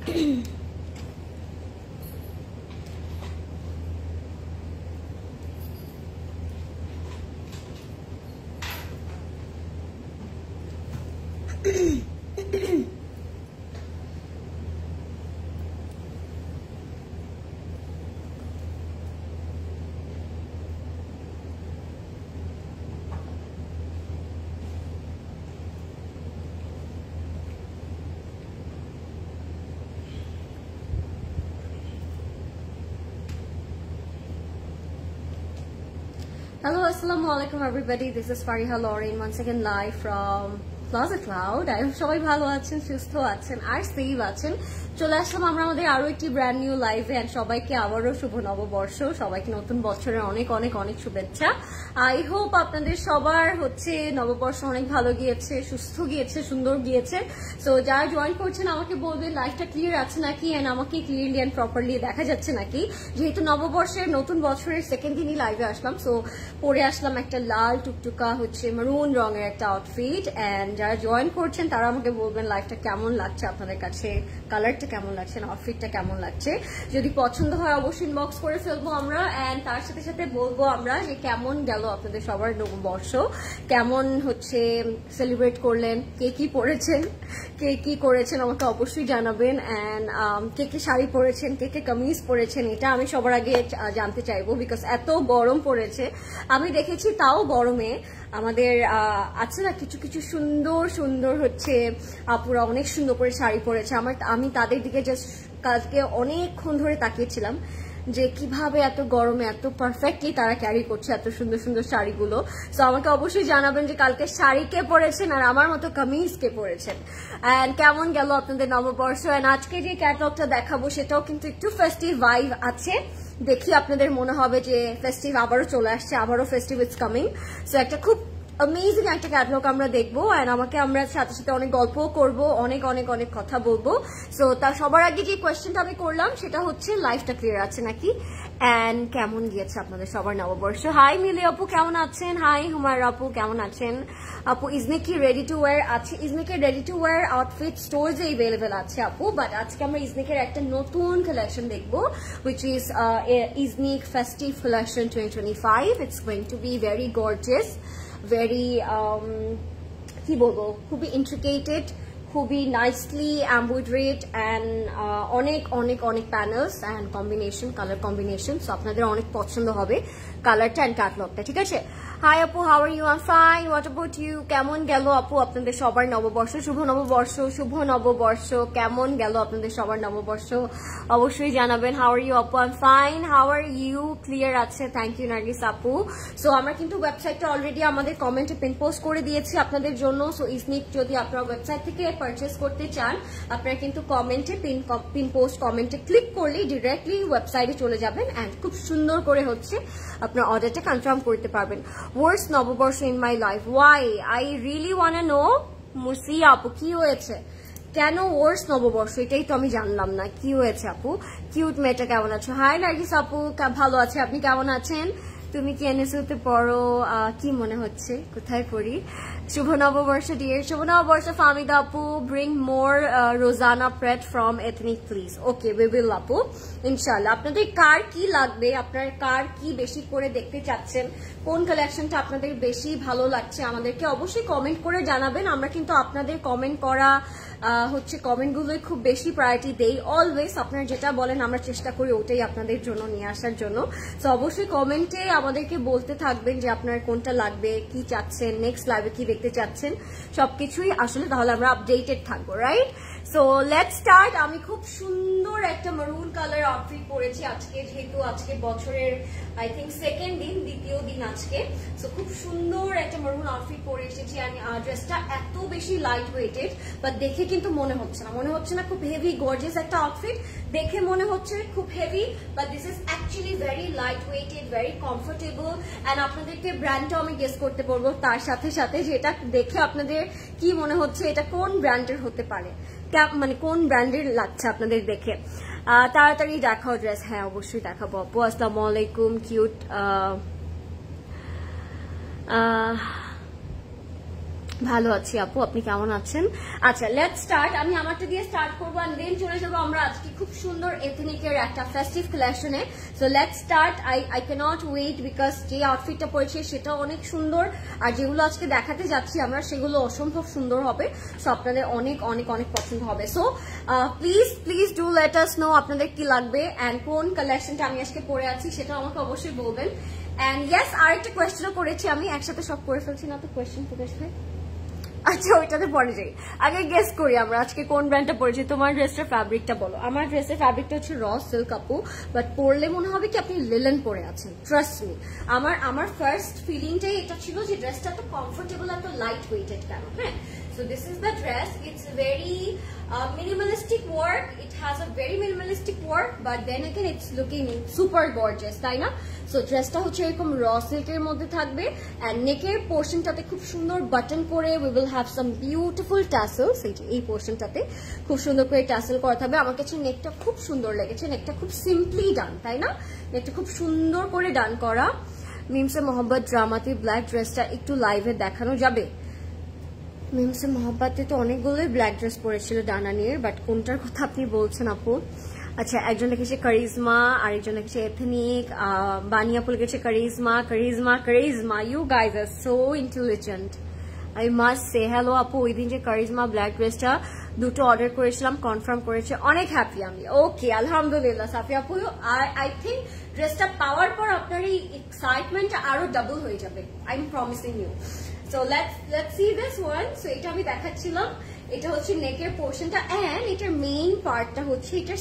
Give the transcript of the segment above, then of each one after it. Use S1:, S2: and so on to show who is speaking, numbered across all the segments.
S1: Hello, assalamu alaikum everybody. This is Fariha Lauren once again live from Plaza Cloud. I hope সবাই ভালো আছেন, সুস্থ আছেন আর save আছেন। চলে আসলাম আমরা আমাদের আরো একটি ব্র্যান্ড নিউ লাইভে এন্ড সবাইকে আবারো শুভ নববর্ষ, সবাইকে নতুন বছরের অনেক অনেক অনেক শুভেচ্ছা। আই হোপ আপনাদের সবার হচ্ছে নববর্ষ অনেক ভালো গিয়েছে, সুস্থ গিয়েছে, সুন্দর গিয়েছে। সো যারা জয়েন করছেন আমাকে বলবেন লাইভটা ক্লিয়ার আছে নাকি এন্ড আমাকে ক্লিয়ারলি এন্ড প্রপারলি দেখা যাচ্ছে নাকি, যেহেতু নববর্ষের নতুন বছরের সেকেন্ড দিনই লাইভে আসলাম। সো পরে আসলাম একটা লাল টুকটুকা হচ্ছে মারুন রঙের একটা আউটফিট এন্ড যারা জয়েন করছেন তারা আমাকে বলবেন লাইভটা কেমন লাগছে আপনাদের কাছে, কালারটা কেমন লাগছে, আউটফিটটা কেমন লাগছে। যদি পছন্দ হয় অবশ্যই ইনবক্স করে ফেলবো আমরা এন্ড তার সাথে সাথে বলবো আমরা যে কেমন গেল আপনাদের সবার নববর্ষ, কেমন হচ্ছে সেলিব্রেট করলেন, কে কি পরেছেন, কে কি করেছেন আমাকে অবশ্যই জানাবেন এন্ড কে কে শাড়ি পরেছেন, কে কে কামিজ পরেছেন, এটা আমি সবার আগে জানতে চাইবো বিকজ এত গরম পড়েছে। আমি দেখেছি তাও গরমে আমাদের আছে না কিছু কিছু সুন্দর সুন্দর হচ্ছে আপুরা অনেক সুন্দর করে শাড়ি পরেছে। আমি তাদের দিকে জাস্ট কালকে অনেকক্ষণ ধরে তাকিয়েছিলাম যে কিভাবে এত গরমে এত পারফেক্টলি তারা ক্যারি করছে এত সুন্দর সুন্দর শাড়িগুলো। সো আমাকে অবশ্যই জানাবেন যে কালকে শাড়ি কে পরেছেন আর আমার মতো কামিজ কে পরেছেন এন্ড কেমন গেল আপনাদের নববর্ষ। এন্ড আজকে যে ক্যাটালগটা দেখাবো সেটাও কিন্তু একটু ফেস্টিভ ভাইব আছে, দেখি আপনাদের মনে হবে যে ফেস্টিভ আবারও চলে আসছে, আবারও ফেস্টিভ ইজ কামিং। সো একটা খুব অ্যামেজিং একটা ক্যাটালগ আমরা দেখবো এন্ড আমরা সাথে সাথে অনেক গল্পও করবো, অনেক অনেক অনেক কথা বলবো। সো তার সবার আগে যে কোয়েশ্চেনটা আমি করলাম সেটা হচ্ছে লাইফটা ক্লিয়ার আছে নাকি এন্ড কেমন গিয়েছে আপনাদের সবার নববর্ষ। হাই মিলি আপু কেমন আছেন, হাই হুমায়রা আপু কেমন আছেন, আপু ইজনিকি রেডি টু ওয়্যার আছে, ইজনিকের রেডি টু ওয়্যার আউটফিট স্টোরসে অ্যাভেলেবেল আছে আপু, বাট আজকে আমরা ইজনিকের একটা নতুন কালেকশন দেখবো which is Iznik festive collection 2025. It's going to be very gorgeous, very কি বলবো, খুবই ইন্ট্রিকেটেড, খুবই নাইসলি এমব্রয়ডারিড এন্ড অনেক অনেক অনেক panels and combination, colour combination. So আপনাদের অনেক পছন্দ হবে কালারটা এন্ড ক্যাটালগটা, ঠিক আছে। হাই আপু, how are you? I am fine, what about you? কেমন গেল আপু আপনাদের সবার নববর্ষ? শুভ নববর্ষ, শুভ নববর্ষ। কেমন গেল আপনাদের সবার নববর্ষ অবশ্যই জানাবেন। হাউ আর ইউ আপু? I am fine, how are you? Clear আছে, থ্যাংক ইউ নার্গিস আপু। সো আমরা কিন্তু ওয়েবসাইটটা অলরেডি আমাদের কমেন্টে পিন পোস্ট করে দিয়েছি আপনাদের জন্য। সো ইজনিক যদি আপনারা ওয়েবসাইট থেকে পারচেস করতে চান আপনারা কিন্তু কমেন্টে পিন পোস্ট কমেন্টে ক্লিক করলেই ডিরেক্টলি ওয়েবসাইটে চলে যাবেন এন্ড খুব সুন্দর করে হচ্ছে আপনার অর্ডারটা কনফার্ম করতে পারবেন। ওয়ার্স্ট নববর্ষ in my life, why? I really want to know Musiya আপু কি হয়েছে, কেন ওয়ার্স্ট নববর্ষ, এটাই তো আমি জানলাম না কি হয়েছে আপু। কিউট মেয়েটা কেমন আছো? হাই নার্গিস আপু, ভালো আছে, আপনি কেমন আছেন? তুমি কি এনএসইউতে পড়ো? কি মনে হচ্ছে, কোথায় পড়ি? শুভ নববর্ষ ডিয়ার, শুভ নববর্ষ ফাহমিদা আপু। Bring more Rozana pret from Ethnic please. Okay we will আপু, ইনশাআল্লাহ। আপনাদের কার কি লাগবে, আপনার কার কি বেশি করে দেখতে চাচ্ছেন, কোন কালেকশনটা আপনাদের বেশি ভালো লাগছে আমাদেরকে অবশ্যই কমেন্ট করে জানাবেন। আমরা কিন্তু আপনাদের কমেন্ট করা হচ্ছে কমেন্টগুলোই খুব বেশি প্রায়োরিটি দেই অলওয়েজ। আপনারা যেটা বলেন আমরা চেষ্টা করি ওটাই আপনাদের জন্য নিয়ে আসার জন্য। তো অবশ্যই কমেন্টে আমাদেরকে বলতে থাকবেন যে আপনার কোনটা লাগবে, কি চাচ্ছেন, নেক্সট লাইভে কি দেখতে চাচ্ছেন, সবকিছুই আসলে তাহলে আমরা আপডেটেড থাকবো, রাইট? So let's start. আমি খুব সুন্দর একটা মারুন কালার আউটফিট পরেছি আজকে, যেহেতু আজকে বছরের আই থিঙ্ক সেকেন্ড দিন, দ্বিতীয় দিন আজকে। সো খুব সুন্দর একটা মারুন আউটফিট পরে এসেছি। ড্রেসটা এত বেশি লাইট ওয়েটেড বাট দেখে কিন্তু মনে হচ্ছে না খুব হেভি গর্জিয়াস একটা আউটফিট, দেখে মনে হচ্ছে খুব heavy but this is actually very light weighted, very comfortable and আপনাদেরকে ব্র্যান্ডটাও আমি গেস করতে পারবো তার সাথে সাথে, যেটা দেখে আপনাদের কি মনে হচ্ছে এটা কোন ব্র্যান্ডের হতে পারে, মানে কোন ব্র্যান্ডের লাগছে আপনাদের দেখে। তাড়াতাড়ি দেখাও ড্রেস। হ্যাঁ অবশ্যই দেখাবো আপু। আসসালামু আলাইকুম, কিউট ভালো আছি আপু, আপনি কেমন আছেন? আচ্ছা, লেটস স্টার্ট। আমি আমারটা দিয়ে স্টার্ট করবো এন্ড দেন চলে যাবো আমরা আজকে খুব সুন্দর এথনিকের একটা ফেস্টিভ কালেকশনে। So let's start. I can't wait because যে আউটফিটটা পরেছে সেটা অনেক সুন্দর, আর যেগুলো আজকে দেখাতে যাচ্ছি আমরা সেগুলো অসম্ভব সুন্দর হবে। সো আপনাদের অনেক অনেক অনেক পছন্দ হবে। So please do let us no আপনাদের কি লাগবে এন্ড কোন কালেকশনটা আমি আজকে পরে আছি সেটা আমাকে অবশ্যই বলবেন। এন্ড ইয়েস, আরেকটা কোয়েশ্চেনও করেছি আমি, একসাথে সব করে ফেলছি না তো কোয়েশ্চেন প্রকাশ হয়। আচ্ছা, ওইটাতে পরে যাই। আগে গেস করি আমরা আজকে কোন ব্র্যান্ডটা পরেছি। তোমার ড্রেসটার ফ্যাব্রিকটা বলো। আমার ড্রেসের ফ্যাব্রিকটা হচ্ছে র সিল্ক আপু, বাট পরলে মনে হবে কি আপনি লিলেন পরে আছেন, ট্রাস্ট মি। আমার ফার্স্ট ফিলিংটাই এটা ছিল যে ড্রেসটা এত কমফোর্টেবল, এত লাইট ওয়েটেড কেন। হ্যাঁ, so this is the dress. It's very minimalistic work. It has a very minimalistic work, but then again it's looking super gorgeous, তাই না? সো ড্রেসটা হচ্ছে এরকম র সিল্কের মধ্যে থাকবে এন্ড নেকের পোর্শনটাতে খুব সুন্দর বাটন করে we will have some beautiful tassels. এই পোর্শনটাতে খুব সুন্দর করে টাসেল করা থাকবে। আমার কাছে নেকটা খুব সুন্দর লেগেছে, নেকটা খুব সিম্পলি ডান, তাই না? নেকটা খুব সুন্দর করে ডান করা। মিমসে মোহাম্মদ ড্রামাতে ব্ল্যাক ড্রেসটা একটু লাইভে দেখানো যাবে? মিমসে মোহাম্মতে তো অনেকগুলোই ব্ল্যাক ড্রেস পরেছিল ডানানির, বাট কোনটার কথা আপনি বলছেন আপু? আচ্ছা, একজন লিখেছে কারিজমা, আরেকজন লিখেছে এথনিক, বানিয়াপু লিখেছে charisma. You guys are so intelligent, I must say. Hello আপু, ওই দিন যে কারিজমা ব্ল্যাক ড্রেসটা দুটো অর্ডার করেছিলাম, কনফার্ম করেছে, অনেক হ্যাপি আমি। ওকে, আলহামদুলিল্লাহ সাফিয়া আপু। আই থিঙ্ক ড্রেসটা পাওয়ার পর আপনার এই এক্সাইটমেন্ট আরো ডাবল হয়ে যাবে, I am promising you. So let's see this one. So এটা আমি দেখাচ্ছিলাম, এটা হচ্ছে নেকের পোর্শনটা এন্ড এটার মেইন পার্টটা হচ্ছে এটার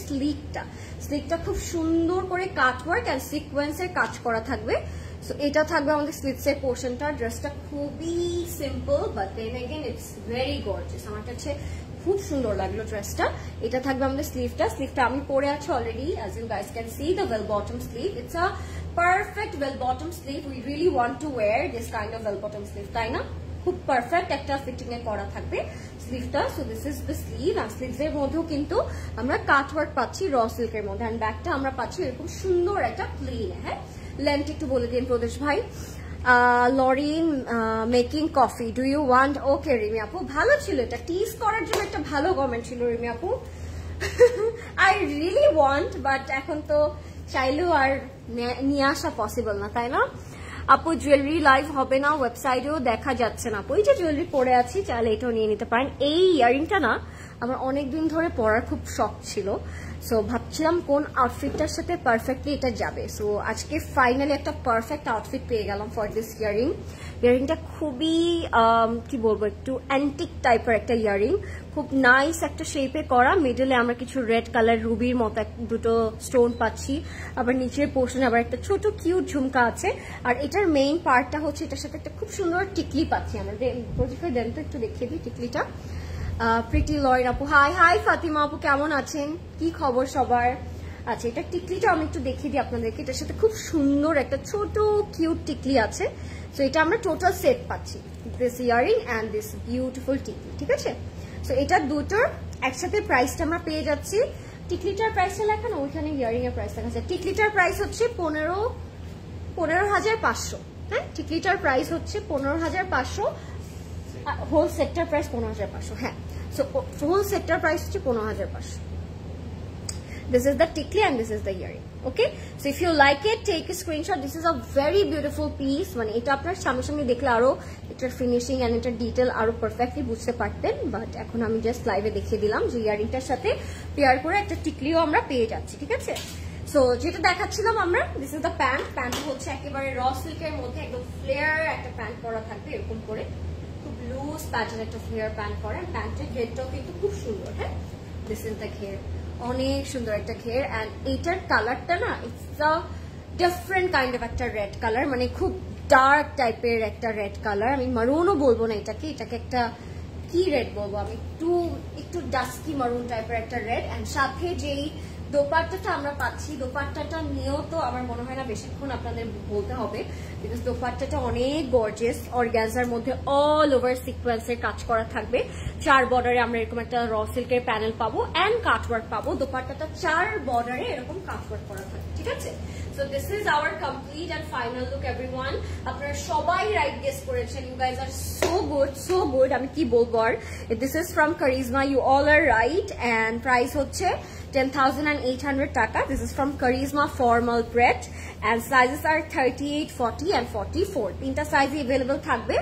S1: স্লিকটা খুব সুন্দর করে কাটওয়ার্ক এন্ড সিকোয়েন্সের কাজ করা থাকবে। সো এটা থাকবে আমাদের স্লিভসের পোর্শনটা। ড্রেসটা খুবই simple but then again it's very gorgeous. আমার কাছে খুব সুন্দর লাগলো ড্রেসটা। এটা থাকবে আমাদের স্লিভটা আমি পরে আছি already, as you guys can see the well bottom sleeve. It's a perfect well bottom sleeve. We really want to wear this kind of well bottom sleeve, তাই না? খুব পারফেক্ট একটা ফিটিং এ করা থাকবে স্লিভটা। So this is the sleeve, আর sleeves এর মধ্যেও কিন্তু আমরা কাটওয়ার্ক পাচ্ছি র সিল্কের মধ্যে, এন্ড ব্যাকটা আমরা পাচ্ছি এরকম সুন্দর একটা প্লেন। হ্যাঁ, লেন্থ একটু বলে দিন প্রদেশ ভাই। Lauren making coffee, do you want? Okay Rimi আপু, ভালো ছিল এটা, টিজ করার জন্য একটা ভালো কমেন্ট ছিল রিমি আপু। আই রিয়েলি ওয়ান্ট, বাট এখন তো চাইলেও আর নিয়ে আসা পসিবল না, তাই না? আপু জুয়েলারি লাইভ হবে না, ওয়েবসাইটেও দেখা যাচ্ছে না। আপু এই যে জুয়েলারি পরে আছি, চাইলে এটাও নিয়ে নিতে পারেন। এই ইয়ারিংটা না আমার অনেকদিন ধরে পরার খুব শখ ছিল, সো ভাবছিলাম কোন আউটফিটটার সাথে পারফেক্টলি এটা যাবে। সো আজকে ফাইনালি একটা পারফেক্ট আউটফিট পেয়ে গেলাম ফর দিস ইয়ারিংটা খুবই কি বলবো, একটু অ্যান্টিক টাইপের একটা ইয়ারিং, খুব নাইস একটা শেপে করা। মিডলে আমরা কিছু রেড কালার রুবির মতো দুটো স্টোন পাচ্ছি, আবার নিচের পোর্শনে আবার একটা ছোট কিউট ঝুমকা আছে। আর এটার মেইন পার্টটা হচ্ছে এটার সাথে একটা খুব সুন্দর টিকলি পাচ্ছি আমরা। প্রতিফাই দেন তো একটু দেখিয়ে দিই টিকলিটা। প্রিটি লয়ের আপু, হাই ফাতিমা আপু, কেমন আছেন? কি খবর সবার? আচ্ছা, এটা টিকলিটা আমি একটু দেখিয়ে দিই আপনাদেরকে। এটার সাথে খুব সুন্দর একটা ছোট কিউট টিকলি আছে। সো এটা আমরা টোটাল সেট পাচ্ছি, this earring and this beautiful টিকলি, ঠিক আছে? সো এটা দুটোর একসাথে প্রাইসটা আমরা পেয়ে যাচ্ছি। টিকলিটার প্রাইসটা লেখা না, ওইখানে ইয়ারিং এর প্রাইস লেখা আছে। টিকলিটার প্রাইস হচ্ছে 15,500। হ্যাঁ, টিকলিটার প্রাইস হচ্ছে 15,500, হোল সেটটার প্রাইস 15,500। হ্যাঁ, সো হোল সেটটার প্রাইস হচ্ছে 15,500। This is the tikli and this is the earring. Okay, so if you like it, take a screenshot. This is a very beautiful piece. মানে এটা আপনার সামনে সামনে দেখলে আরো এটার ফিনিশিং এন্ড এটার ডিটেল আরো পারফেক্টলি বুঝতে পারতেন, বাট এখন আমি জাস্ট লাইভে দেখিয়ে দিলাম যে ইয়ারিংটার সাথে পেয়ার করে একটা টিকলিও আমরা পেয়ে যাচ্ছি, ঠিক আছে? সো যেটা দেখাচ্ছিলাম আমরা, দিস ইজ দ্য প্যান্ট হচ্ছে একেবারে র সিল্কের মধ্যে একদম ফ্লেয়ার একটা প্যান্ট করা থাকবে এরকম করে, খুব লুজ প্যাটার্ন একটা ফ্লেয়ার প্যান্ট করা। প্যান্টের ঘেরটাও কিন্তু খুব সুন্দর। হ্যাঁ, দিস ইজ দ্য ঘের, অনেক সুন্দর একটা ঘের। অ্যান্ড এইটার কালারটা না, it's a different kind of একটা রেড কালার, মানে খুব ডার্ক টাইপের একটা রেড কালার। আমি মারুনও বলবো না এটাকে একটা কি রেড বলবো আমি, একটু ডাস্কি মারুন টাইপের একটা রেড। অ্যান্ড সাথে যেই দোপাট্টাটা আমরা পাচ্ছি, দোপাট্টাটা নিয়েও তো আমার মনে হয় না বেশিক্ষণ আপনাদের বলতে হবে, বিকজ দোপাট্টাটা অনেক গর্জিয়াস, অর্গানজার মধ্যে অল ওভার সিকোয়েন্সের কাজ করা থাকবে। 4 বর্ডারে আমরা এরকম একটা র সিল্কের প্যানেল পাবো এন্ড কাটওয়ার্ক পাবো। দোপাট্টাটা 4 বর্ডারে এরকম কাটওয়ার্ক করা থাকবে, ঠিক আছে? So this is our complete and final look everyone. আপনারা সবাই রাইট গেস করেছেন, you guys are so good, আমি কি বলবো আর। This is from Karizma, you all are right, and price হচ্ছে 10,800 টাকা. This is from Karizma formal print and sizes are 38, 40 and 44. তিনটা সাইজে अवेलेबल থাকবে,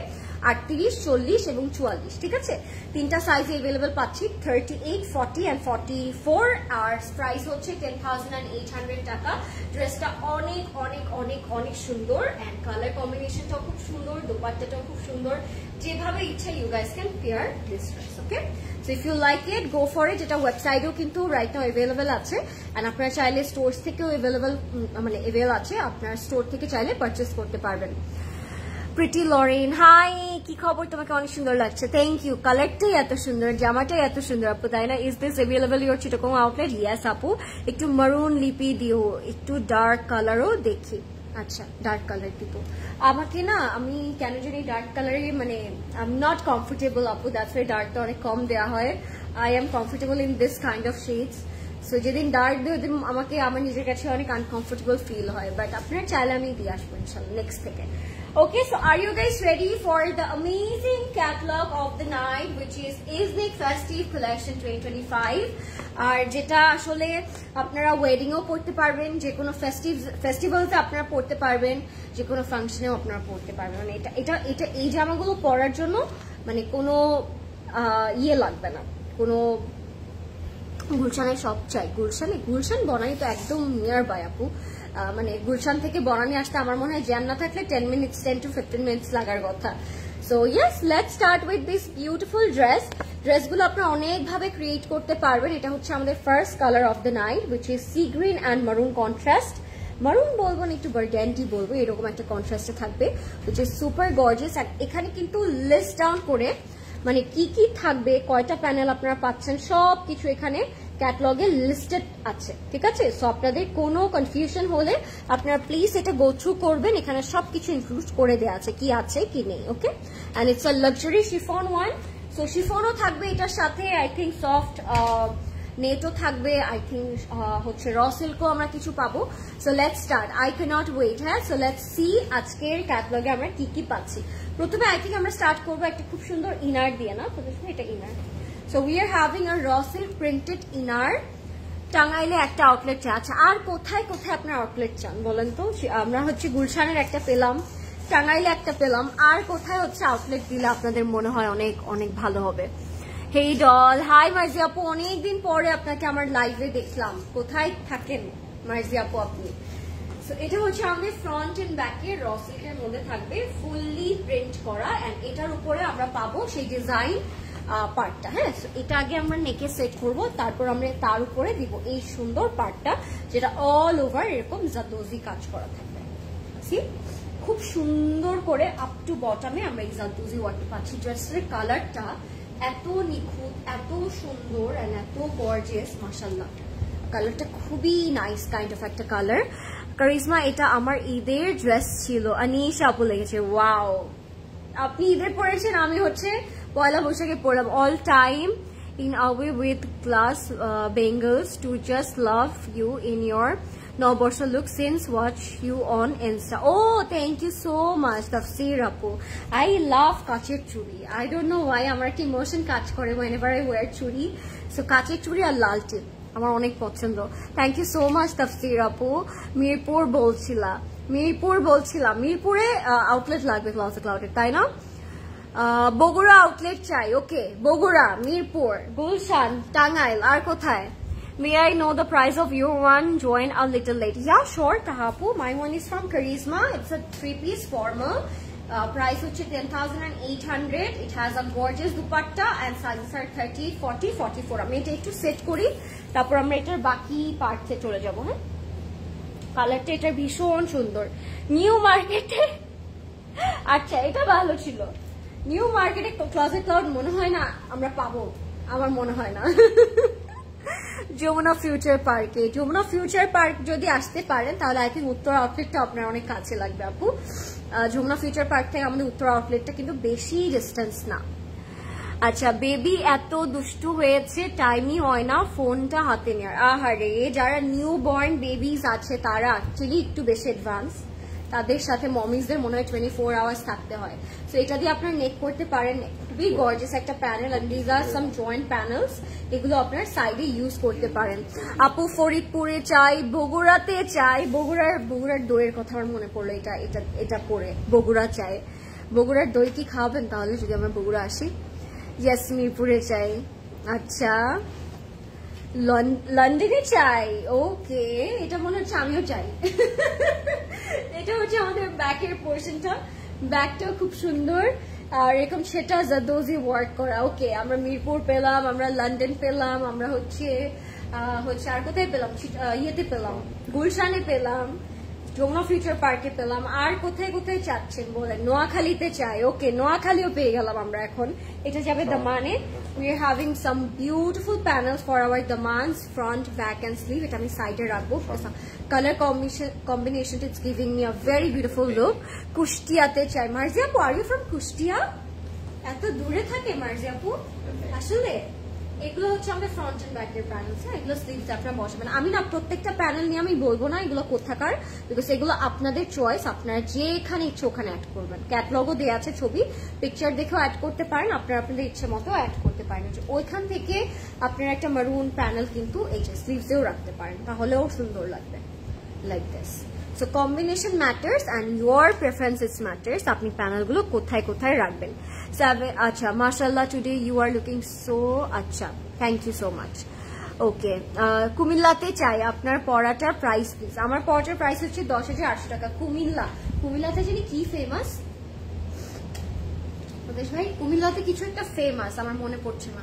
S1: 38, 40 এবং 44, ঠিক আছে? তিনটা সাইজে अवेलेबल পাচ্ছি, 38, 40 and 44, আর প্রাইস হচ্ছে 10,800 টাকা। ড্রেসটা অনেক অনেক অনেক অনেক সুন্দর এন্ড কালার কম্বিনেশনটাও খুব সুন্দর, দোপাট্টাটাও খুব সুন্দর। যেভাবে ইচ্ছা you guys can pair this dress, okay? So if you like it, go for it. এটা ওয়েবসাইটেও কিন্তু রাইট নাও अवेलेबल আছে এন্ড আপনারা চাইলে স্টোরস থেকেও अवेलेबल মানে अवेलेबल আছে, আপনারা স্টোর থেকে চাইলে পারচেজ করতে পারবেন। প্রিটি লরেন, হাই, কি খবর? তোমাকে অনেক সুন্দর লাগছে, থ্যাংক ইউ। কালারটাই এত সুন্দর, জামাটাই এত সুন্দর আপু, তাই না? Is this available your Chittagong outlet? Yes আপু। একটু মারুন লিপি দিও, একটু ডার্ক কালারও দেখি। আচ্ছা, ডার্ক কালার দিব আমাকে না, আমি কেন জানি ডার্ক কালারে মানে আই এম নট কমফোর্টেবল আপু, দ্যাটস ওয়াই ডার্কটা অনেক কম দেওয়া হয়। I am comfortable in this kind of shades, so যেদিন ডার্ক দিই ওদিন আমাকে আমার নিজের কাছে অনেক আনকমফোর্টেবল ফিল হয়, বাট আপনার চাইলে আমি দিয়ে আসবো ইনশাল্লাহ নেক্সট থেকে। Okay, so are you guys ready for the amazing catalog of the night, which is Iznik Festive Collection 2025? আর যেটা আসলে আপনারা ওয়েডিংও পড়তে পারবেন, যে কোনো ফেস্টিভ্যালসে আপনারা পড়তে পারবেন, যে কোনো ফাংশনেও আপনারা পড়তে পারবেন। মানে এটা এই জামাগুলো পরার জন্য মানে কোনো ইয়ে লাগবে না, কোনো গুলশানের সব চাই, গুলশান বনানি তো একদম নিয়ার বাই আপু, মানে গুলশান থেকে বনানি আসতে আমার মনে হয় জ্যাম না থাকলে 10 to 15 মিনিটস লাগার কথা। So yes, let's start with this beautiful ড্রেসগুলো আপনারা অনেকভাবে ক্রিয়েট করতে পারবেন। এটা হচ্ছে আমাদের first colour of the night, which is sea green and মারুন কন্ট্রাস্ট। মারুন বলবো না, একটু বার্গেন্ডি বলবো, এরকম একটা কন্ট্রাস্টে থাকবে, উইচ ইজ সুপার গর্জিয়াস। আর এখানে কিন্তু লিস্ট ডাউন করে মানে কি কি থাকবে, কয়টা প্যানেল আপনারা পাচ্ছেন, সবকিছু এখানে ক্যাটালগে লিস্টেড আছে, ঠিক আছে? সো আপনাদের কোনো কনফিউশন হলে আপনারা প্লিজ এটা গো থ্রু করবেন, এখানে সবকিছু ইনক্লুড করে দেওয়া আছে কি আছে কি নেই, okay? And it's a luxury chiffon one, so শিফনও থাকবে এটার সাথে, আই থিঙ্ক সফট নেটও থাকবে, আই থিঙ্ক হচ্ছে র সিল্কও আমরা কিছু পাবো। So let's start, I can't wait. হ্যাঁ, সো লেটস সি আজকের ক্যাটালগে আমরা কি কি পাচ্ছি। প্রথমে আই থিঙ্ক আমরা স্টার্ট করবো একটা খুব সুন্দর ইনার দিয়ে, না? এটা inner. So we are having a raw silk printed inner, টাঙ্গাইলে একটা আউটলেট চাই। আচ্ছা, আর কোথায় কোথায় আপনার আউটলেট চান বলেন তো? আমরা হচ্ছে গুলশানের একটা পেলাম, টাঙ্গাইলে একটা পেলাম, আর কোথায় হচ্ছে আউটলেট দিলে আপনাদের মনে হয় অনেক অনেক ভালো হবে? হেই ডল, হাই মার্জি আপু, অনেকদিন পরে আপনাকে আমার লাইভে দেখলাম, কোথায় থাকেন মার্জি আপু আপনি? সো এটা হচ্ছে আমাদের ফ্রন্ট এন্ড ব্যাকের র সিল্কের মধ্যে থাকবে, ফুললি প্রিন্ট করা, এন্ড এটার উপরে আমরা পাবো সেই ডিজাইন পার্টটা। হ্যাঁ, এটা আগে আমরা নেকে সেট করবো, তারপর আমরা তার উপরে দিব এই সুন্দর পার্টটা, যেটা অল ওভার এরকম জাদোজি কাজ করা থাকবে। খুব সুন্দর করে আপ টু বটমে আমরা এই জাদোজি ওয়ার্ক পাচ্ছি। ড্রেসের কালারটা এত নিখুঁত, এত সুন্দর এন্ড এত গর্জিয়াস, মাশাআল্লাহ। কালারটা খুবই নাইস কাইন্ড অফ একটা কালার। কারিজমা, এটা আমার ঈদের ড্রেস ছিল, আনিশ আপু লেগেছে। ওয়াও, আপনি ঈদের পরেছেন, আমি হচ্ছে পয়লা বৈশাখে পড়লাম। All time in away with class bangles to just love you in your Noborsha look since watch you on Insta. Oh, thank you so much, Tafsir Apu. I love kacher churi. I don't know why আমার একটা emotion কাজ করে whenever I wear churi. So কাচের চুড়ি আর লাল টিপ আমার অনেক পছন্দ। Thank you so much তাফসির আপু। মিরপুর বলছিলাম, মিরপুরে আউটলেট লাগবে ক্লজেট ক্লাউডের, তাই না? বগুড়া আউটলেট চাই, ওকে? বগুড়া, মিরপুর, গুলশান, টাঙ্গাইল, আর কোথায়? May I know the price of your one? Join a little late. Yeah, sure, Tahapu. My one is from Karizma. It's a 3-piece formal. Price হচ্ছে 10,800. It has a gorgeous dupatta and sizes are 30, 40, 44. আমি এটা একটু set করি, তারপর আমরা এটার বাকি পার্টসে চলে যাব। হ্যাঁ, কালারটা এটা ভীষণ সুন্দর। নিউ মার্কেটে, আচ্ছা এটা ভালো ছিল। নিউ মার্কেটে ক্লজেট ক্লাউড মনে হয় না আমরা পাবো, আমার মনে হয় না। যমুনা ফিউচার পার্কে। যমুনা ফিউচার পার্ক যদি আসতে পারেন তাহলে আই থিঙ্ক উত্তর আউটলেটটা আপনার অনেক কাছে লাগবে আপু। যমুনা ফিউচার পার্ক থেকে আমাদের উত্তর আউটলেটটা কিন্তু বেশি ডিস্টেন্স না। আচ্ছা, বেবি এত দুষ্টু হয়েছে, টাইমই হয় না ফোনটা হাতে নেওয়ার। আহারে, যারা নিউ বর্ন বেবিজ আছে তারা অ্যাকচুয়ালি একটু বেশি অ্যাডভান্স, তাদের সাথে মমিজদের মনে হয় 24 আওয়ার্স থাকতে হয়। সো এটা দিয়ে আপনার নেক করতে পারেন, খুবই গর্জিয়াস একটা panel, and this are some joint panels, এগুলো আপনার সাইডে ইউজ করতে পারেন। আপু ফরিদপুরে চাই, বগুড়াতে চাই। বগুড়ার দইয়ের কথা আমার মনে পড়লো, এটা পরে বগুড়া চাই। বগুড়ার দই কি খাওয়াবেন তাহলে যদি আমরা বগুড়া আসি? ইয়েস, মিরপুরে চাই। আচ্ছা, লন্ডনে চাই। ওকে, এটা মনে হচ্ছে আমিও চাই। এটা হচ্ছে আমাদের ব্যাকের পোর্শনটা, ব্যাকটাও খুব সুন্দর আর এরকম সেটা জাদোজি ওয়ার্ক করা। ওকে, আমরা মিরপুর পেলাম, আমরা লন্ডন পেলাম, আমরা হচ্ছে আর কোথায় পেলাম, ইয়েতে পেলাম, গুলশানে পেলাম, যমুনা ফিউচার পার্কে পেলাম, আর কোথায় কোথায় চাচ্ছেন বলেন? নোয়াখালীতে চাই। ওকে, নোয়াখালীও পেয়ে গেলাম আমরা এখন। এটা যাবে দামানে। We are having some beautiful panels for our damans, front, back and sleeve. এটা আমি সাইডে রাখবো। Colour combination it's giving me a very beautiful look. কুষ্টিয়াতে চাই। মার্জি আপু, আর ইউ ফ্রম কুষ্টিয়া? এত দূরে থাকে মার্জি আপু আসলে? এগুলো হচ্ছে আমাদের ফ্রন্ট এন্ড ব্যাকের প্যানেলস। এগুলো স্লিভস আপনারা বসাবেন। আমি না প্রত্যেকটা প্যানেল নিয়ে আমি বলবো না এগুলো কোথাকার, বিকজ এগুলো আপনাদের চয়েস, আপনারা যেখানে ইচ্ছে ওখানে অ্যাড করবেন। ক্যাটলগও দেওয়া আছে, ছবি পিকচার দেখেও অ্যাড করতে পারেন, আপনারা আপনাদের ইচ্ছে মতো অ্যাড করতে পারেন। ওইখান থেকে আপনারা একটা মারুন প্যানেল কিন্তু এই যে স্লিভসেও রাখতে পারেন, তাহলেও সুন্দর লাগবে, like this. So combination matters and your preferences matters, আপনি প্যানেলগুলো কোথায় কোথায় রাখবেন। আচ্ছা, মাশাআল্লাহ, today you are looking so, আচ্ছা, thank you so much. Okay, কুমিল্লাতে চাই আপনার পড়াটার প্রাইস প্লিজ। আমার পড়াটার প্রাইস হচ্ছে 10,800 টাকা। কুমিল্লাতে জানি কি ফেমাস ভাই, কুমিল্লাতে কিছু একটা ফেমাস, আমার মনে পড়ছে না।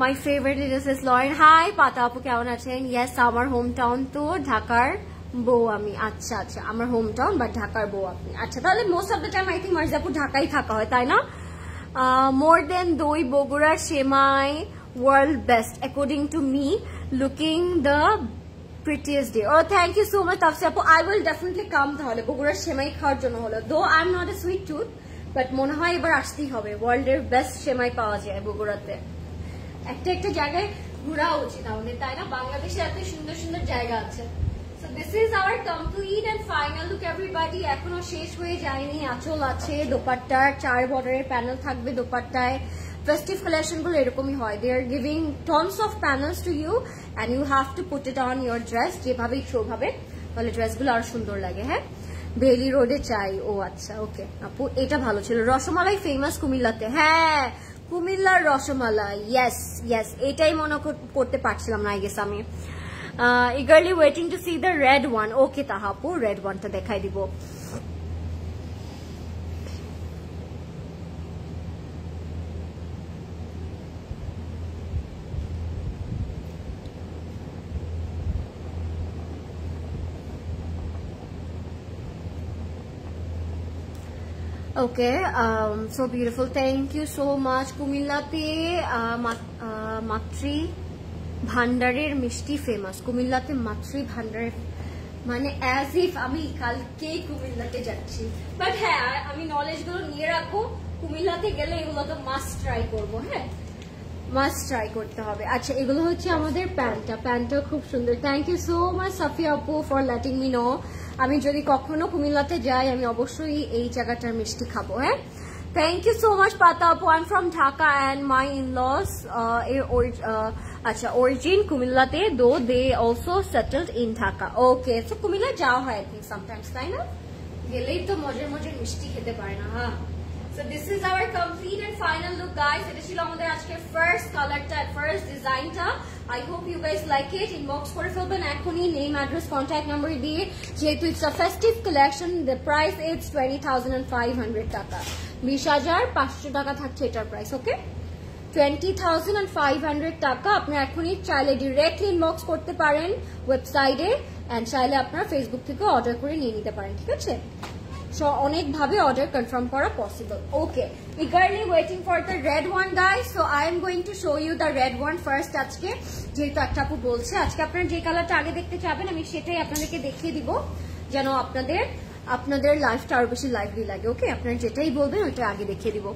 S1: My favourite is Lauren. Hi Pata আপু, কেমন আছেন? ইয়েস, আমার হোম টাউন তো ঢাকার বউ আমি। আচ্ছা আচ্ছা, আমার হোম টাউন বাট ঢাকার বউ আপনি। আচ্ছা, তাহলে most of the time I think মার্জিয়াপুর ঢাকাই থাকা হয়, তাই না? মোর দেন দই, বগুড়ার সেমাই world best according to me, looking the prettiest day. Oh, thank you so much, Tafsi Apu. I will definitely come তাহলে বগুড়ার সেমাই খাওয়ার জন্য হলো। Though I'm not a sweet tooth, but মনে হয় এবার আসতেই হবে। ওয়ার্ল্ডের বেস্ট সেমাই পাওয়া যায় বগুড়াতে। একটা একটা জায়গায় ঘোরা উচিত আমাদের, তাই না? বাংলাদেশে এত সুন্দর সুন্দর জায়গা আছে। So this is our complete and final look everybody. এখনো শেষ হয়ে যায়নি। আঁচল আছে, দোপাট্টার 4 বর্ডারের প্যানেল থাকবে দোপাট্টায়। Festive collection গুলো এরকমই হয়, they are giving tons of panels to you and you have to put it on your dress যেভাবে ইচ্ছে ওভাবে, তাহলে ড্রেসগুলো আরো সুন্দর লাগে। হ্যাঁ, বেলি রোডে চাই। ও আচ্ছা, ওকে আপু, এটা ভালো ছিল। রসমালাই ফেমাস কুমিল্লাতে। হ্যাঁ, কুমিল্লার রসমালাই, ইয়েস ইয়েস, এটাই মনে করতে পারছিলাম না। আই গেস আমি eagerly waiting to see the red one. Okay তাহাপু, রেড ওয়ানটা দেখাই দিব। Okay, so beautiful. Thank you so much. কুমিল্লাতে মাতৃ ভান্ডারের মিষ্টি ফেমাস। কুমিল্লাতে মাতৃ ভান্ডারের মানে অ্যাজ ইফ আমি কালকেই কুমিল্লাতে যাচ্ছি। বাট হ্যাঁ, আমি নলেজ গুলো নিয়ে রাখবো, কুমিল্লাতে গেলে এগুলো তো মাস্ট ট্রাই করবো। হ্যাঁ, মাস্ট ট্রাই করতে হবে। আচ্ছা, এগুলো হচ্ছে আমাদের প্যান্টটা খুব সুন্দর। Thank you so much Safia আপু ফর লেটিং মি নো। আমি যদি কখনো কুমিল্লাতে যাই আমি অবশ্যই এই জায়গাটার মিষ্টি খাবো। হ্যাঁ, thank you so much Pata আপু। I am from Dhaka and my in laws আচ্ছা অরিজিন কুমিল্লাতে, though they also settled in Dhaka. Okay, so Comilla যাওয়া হয় আই থিঙ্ক সামটাইমস, তাই না? গেলেই তো মজার মজার মিষ্টি খেতে পারে না। হ্যাঁ, so this is our complete and final look guys. এটা ছিল আমাদের আজকে ফার্স্ট কালারটা, ফার্স্ট ডিজাইনটা। I hope you guys like it. Inbox করে ফেলবেন এখনই, নেম, অ্যাড্রেস, কন্ট্যাক্ট নাম্বার দিয়ে। যেহেতু it's a festive collection, the price is 20,500 টাকা। 20,500 টাকা থাকছে এটার প্রাইস। ওকে, 20,500 টাকা। আপনি এখনই চাইলে ডিরেক্টলি ইনবক্স করতে পারেন ওয়েবসাইটে, এন্ড চাইলে আপনারা ফেসবুক থেকে অর্ডার করে নিয়ে নিতে পারেন। ঠিক আছে, অনেকভাবে অর্ডার কনফার্ম করা possible. Okay, eagerly waiting for the red one guys, so I am going to show you the red one first। আজকে যেহেতু একটা আপু বলছে আজকে আপনারা যে কালারটা আগে দেখতে চাবেন আমি সেটাই আপনাদেরকে দেখিয়ে দিব, যেন আপনাদের লাইফটা আরো বেশি লাইভলি লাগে। ওকে, আপনারা যেটাই বলবেন ওইটা আগে দেখিয়ে দিব।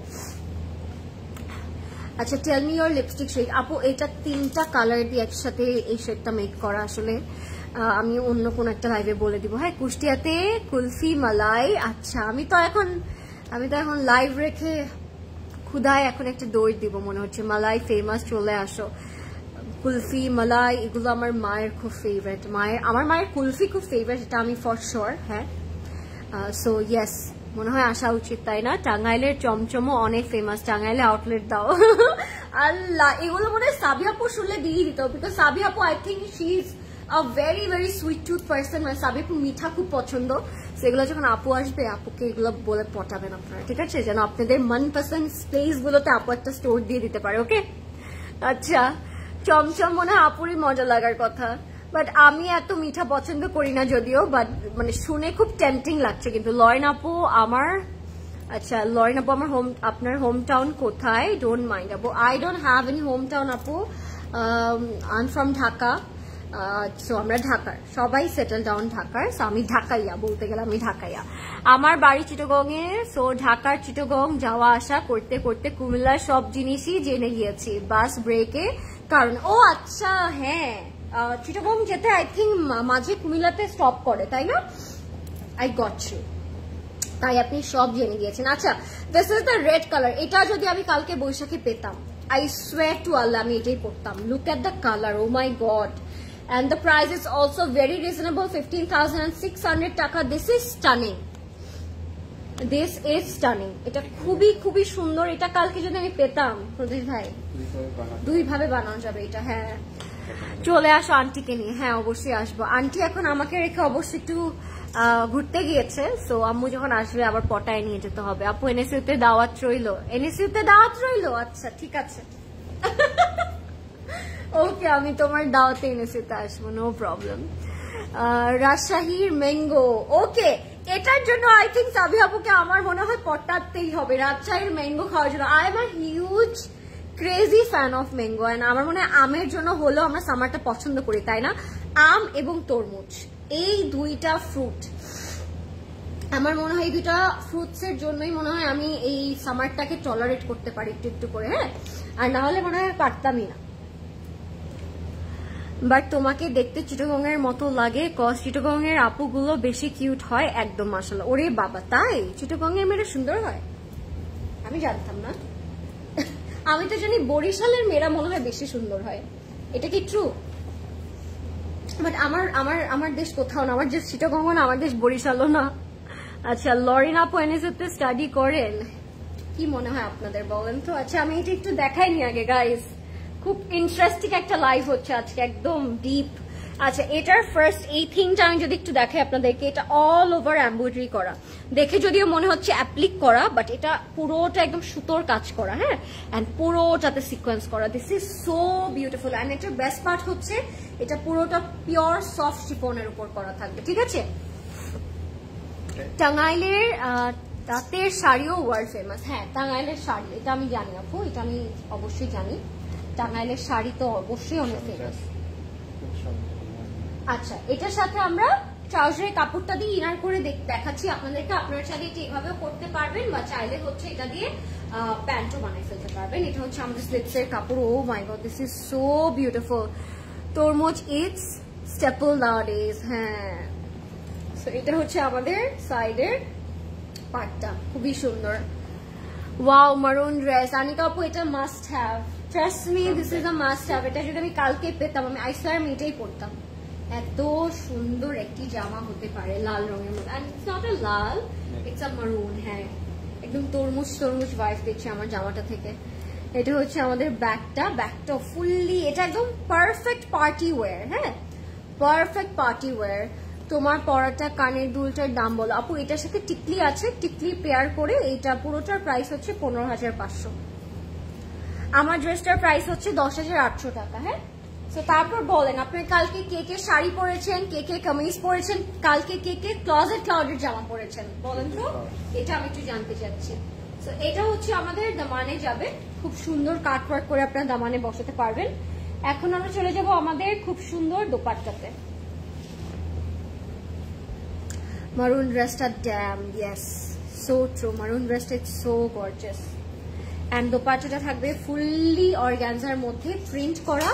S1: আচ্ছা, tell me your lipstick shade. আপু এটা 3টা কালার দিয়ে একসাথে এই শেডটা মেক করা, আসলে আমি অন্য কোন একটা লাইভে বলে দিব। হ্যাঁ, কুষ্টিয়াতে কুলফি মালাই। আচ্ছা, আমি তো এখন লাইভ রেখে ক্ষুধায় এখন একটা দৌড় দিব মনে হচ্ছে। মালাই ফেমাস, চলে আসো। কুলফি মালাই এগুলো আমার মায়ের খুব ফেভারিট। আমার মায়ের কুলফি খুব ফেভারিট, এটা আমি ফর শিওর। হ্যাঁ, সো ইয়েস, মনে হয় আসা উচিত, তাই না? টাঙ্গাইলের চমচমও অনেক ফেমাস, টাঙ্গাইলে আউটলেট দাও। আল্লাহ, এগুলো মনে হয় সাবি আপু শুনলে দিয়ে দিত, বিকজ সাবি আপু I think she is a very very sweet tooth person. মানে সাবি আপু মিঠা খুব পছন্দ, সেগুলো যখন আপু আসবে আপুকে এগুলো বলে পটাবেন আপনারা, ঠিক আছে? যেন আপনাদের মনপসন্দ প্লেস গুলোতে আপু একটা স্টোর দিয়ে দিতে পারে। ওকে, আচ্ছা, চমচম মনে হয় আপুরই মজা লাগার কথা, বাট আমি এত মিঠা পছন্দ করি না যদিও, বাট মানে শুনে খুব টেম্পটিং লাগছে। কিন্তু লরেন আপু আমার, আচ্ছা লরেন আপু আমার আপনার হোম টাউন কোথায়? ডোন্ট মাইন্ড আপু, I don't have any home town আপু, I am from Dhaka. So আমরা ঢাকার, সবাই সেটেল ডাউন ঢাকার। সো আমি ঢাকাইয়া, বলতে গেলে আমি ঢাকাইয়া। আমার বাড়ি চিটাগং-এ। সো ঢাকার চিটাগং যাওয়া আসা করতে করতে কুমিল্লার সব জিনিসই জেনে গিয়েছি বাস ব্রেকে কারণ। ও আচ্ছা, হ্যাঁ, চিটাগং যেতে আই থিঙ্ক মাঝে কুমিল্লাতে স্টপ করে, তাই না? আই গট ইউ, তাই আপনি সব জেনে গিয়েছেন। আচ্ছা, this is the red colour. এটা যদি আমি কালকে বৈশাখে পেতাম, আই সোয়ার টু আল্লাহ আমি এটাই পড়তাম। Look at the colour, oh my god, and the price is also very reasonable, 15,600 টাকা। This is stunning, this is stunning। এটা খুবই খুবই সুন্দর। এটা কালকে যদি আমি পেতাম, প্রদীপ ভাই, দুই ভাবে বানানো যাবে এটা। হ্যাঁ, চলে আসো আন্টিকে নিয়ে। হ্যাঁ, অবশ্যই আসবো। আন্টি এখন আমাকে রেখে অবশ্যই একটু ঘুরতে গিয়েছে, সো আম্মু যখন আসবে আবার পটায় নিয়ে যেতে হবে। আপু এনএসইউতে দাওয়াত রইলো, এনএসইউতে দাওয়াত রইলো। আচ্ছা, ঠিক আছে, ওকে, আমি তোমার দাওয়াতে এনএসইউতে আসবো, নো প্রবলেম। রাজশাহীর ম্যাঙ্গো, ওকে, এটার জন্য আই থিঙ্ক সাবি আপুকে আমার মনে হয় পটাতেই হবে রাজশাহীর ম্যাঙ্গো খাওয়ার জন্য। I am a huge crazy fan of mango, and আমার মনে হয় আমের জন্য হলেও আমরা সামারটা পছন্দ করি, তাই না? আম এবং তরমুজ, এই দুইটা ফ্রুট আমার মনে হয়, এই দুইটা ফ্রুটস এর জন্যই মনে হয় আমি এই সামারটাকে টলারেট করতে পারি একটু একটু করে। হ্যাঁ, আর না হলে মনে হয় পারতামই না। বাট তোমাকে দেখতে চিটাগং এর মতো লাগে, কজ চিটাগং এর আপুগুলো বেশি কিউট হয়। একদম মাশাআল্লাহ। ওরে বাবা, তাই? চিটাগং এর মেয়েরা সুন্দর হয়? আমি জানতাম না। আমি তো জানি বরিশালের মেয়েরা মনে হয় বেশি সুন্দর হয়। এটা কি ট্রু? বাট আমার দেশ কোথাও না, আমার দেশ চিটাগং না, আমার দেশ বরিশালও না। আচ্ছা, লরেন আপু এনএসইউতে স্টাডি করেন, কি মনে হয় আপনাদের বলেন তো? আচ্ছা, আমি এটা একটু দেখাইনি আগে গাইস, খুব ইন্টারেস্টিং একটা লাইভ হচ্ছে আজকে, একদম ডিপ। আচ্ছা, এটার ফার্স্ট এই থিংটা আমি যদি একটু দেখাই আপনাদেরকে, এটা অল ওভার এমব্রয়ডারি করা, দেখে যদিও মনে হচ্ছে অ্যাপ্লিক করা, বাট এটা পুরোটা একদম সুতোর কাজ করা। হ্যাঁ, এন্ড পুরোটাতে সিকোয়েন্স করা। This is so beautiful, and এটার বেস্ট পার্ট হচ্ছে এটা পুরোটা পিওর সফট শিফনের উপর করা থাকবে, ঠিক আছে? টাঙ্গাইলের তাঁতের শাড়িও ওয়ার্ল্ড ফেমাস। হ্যাঁ, টাঙ্গাইলের শাড়ি, এটা আমি জানি আপু, এটা আমি অবশ্যই জানি। টাঙ্গাইলের শাড়ি তো অবশ্যই অনেক ফেমাস। আচ্ছা, এটার সাথে আমরা ট্রাউজারের কাপড়টা দিয়ে ইনার করে দেখাচ্ছি আপনাদেরকে। আপনারা চাইলে এটা এভাবেও করতে পারবেন, বা চাইলে হচ্ছে এটা দিয়ে প্যান্টও বানিয়ে ফেলতে পারবেন। এটা হচ্ছে আমাদের স্লিপসের কাপড়। Oh my god, this is so beautiful. তরমুজ ইটস স্টেপল নাওয়াডেজ। হ্যাঁ, সো এটা হচ্ছে আমাদের সাইডের পার্টটা, খুবই সুন্দর। ওয়াও, মারুন ড্রেস। আনিকা আপু, এটা must have, trust me, this is a must have. এটা যদি আমি কালকে পেতাম, আমি আইসলার আমি এটাই পরতাম। এত সুন্দর একটি জামা হতে পারে লাল রঙের মধ্যে, and it's not a lal, it's a maroon. হ্যাঁ, একদম তরমুজ তরমুজ ভাইব দিচ্ছে আমার জামাটা থেকে। এটা হচ্ছে আমাদের ব্যাগটা, ব্যাগটা ফুললি, এটা একদম পারফেক্ট পার্টি ওয়্যার। হ্যাঁ, পারফেক্ট পার্টি ওয়্যার। তোমার পরাটা কানের দুলটার দাম বলো আপু? এটার সাথে টিকলি আছে, টিকলি পেয়ার করে এইটা পুরোটার প্রাইস হচ্ছে 15,500। আমার ড্রেসটার প্রাইস হচ্ছে 10,800 টাকা। হ্যাঁ, তো তারপর বলেন আপনার কালকে কে কে শাড়ি পরেছেন, কে কে কামিজ পরেছেন, কালকে কে কে ক্লজেট ক্লাউডের জামা পরেছেন বলেন তো, এটা আমি একটু জানতে চাচ্ছি। তো এটা হচ্ছে আমাদের দামানে যাবে, খুব সুন্দর কাটওয়ার্ক করে আপনারা দামানে বসাতে পারবেন। এখন আমরা চলে যাব আমাদের খুব সুন্দর দোপাট্টাতে। মারুন ড্রেসটা ড্যাম ইয়েস সো ট্রু, মারুন ড্রেসটা ইটস সো গর্জিয়াস। অ্যান্ড দোপাট্টাটা থাকবে ফুললি অর্গানজার মধ্যে প্রিন্ট করা,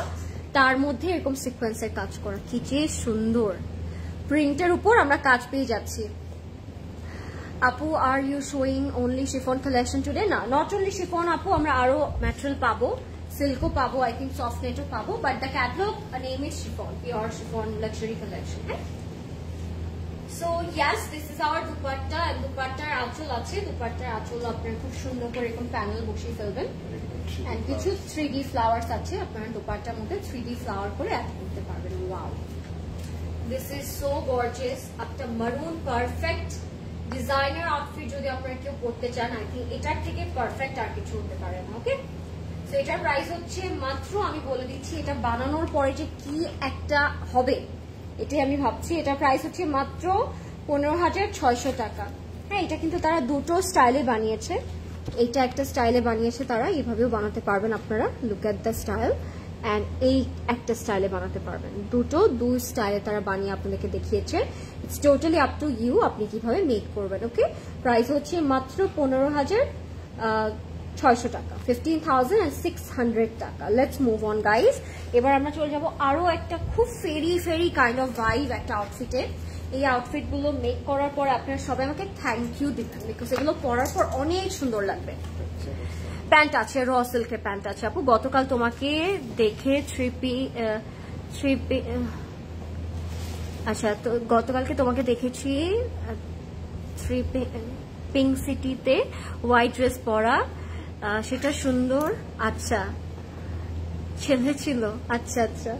S1: তার মধ্যে এরকম সিকোয়েন্সের কাজ করা, কি যে সুন্দর প্রিন্টের উপর আমরা কাজ পেয়ে যাচ্ছি। আপু are you showing only chiffon collection today? না, নট অনলি শিফন আপু, আমরা আরো ম্যাটেরিয়াল পাবো, সিল্কও পাবো, আই থিঙ্ক সফট নেটও পাবো, but the catalogue name is chiffon, pure chiffon luxury collection. হ্যাঁ, so yes this is our dupatta. দুপাট্টার আঁচল আছে, দুপাট্টার আঁচল আপনারা খুব সুন্দর করে এরকম প্যানেল বসিয়ে ফেলবেন। এন্ড কিছু 3D ফ্লাওয়ার্স আছে, আপনারা দুপাট্টার মধ্যে 3D ফ্লাওয়ার করে অ্যাড করতে পারবেন। Wow, this is so gorgeous. একটা মারুন পারফেক্ট ডিজাইনার আউটফিট যদি আপনারা কেউ পড়তে চান, আই থিঙ্ক এটার থেকে পারফেক্ট আর কিছু হতে পারে না। ওকে, তো এটার প্রাইস হচ্ছে মাত্র, আমি বলে দিচ্ছি এটা বানানোর পরে যে কি একটা হবে এটাই আমি ভাবছি। এটার প্রাইস হচ্ছে মাত্র 15,600 টাকা। হ্যাঁ, এটা কিন্তু তারা দুটো স্টাইলে বানিয়েছে, এইটা একটা স্টাইলে বানিয়েছে তারা, এইভাবেও বানাতে পারবেন আপনারা, look at the style, and এই একটা স্টাইলে বানাতে পারবেন। দুই স্টাইলে তারা বানিয়ে আপনাদেরকে দেখিয়েছে। It's totally up to you, আপনি কিভাবে মেক করবেন। ওকে, প্রাইস হচ্ছে মাত্র 15,600 টাকা, 15,600 টাকা। Let's move on guys. এবার আমরা চলে যাব আরো একটা খুব ফেরি ফেরি কাইন্ড অফ ভাইব একটা আউটফিটে। এই আউটফিট গুলো মেক করার পর আপনারা সবাই আমাকে থ্যাংক ইউ দিবেন, বিকজ এগুলো পরার পর অনেক সুন্দর লাগবে। প্যান্ট আছে, র সিল্কের প্যান্ট আছে আপু। গতকাল তোমাকে দেখে আচ্ছা, তো গতকালকে তোমাকে দেখেছি পিঙ্ক সিটিতে হোয়াইট ড্রেস পরা, সেটা সুন্দর। আচ্ছা, ছেলে ছিল, আচ্ছা আচ্ছা।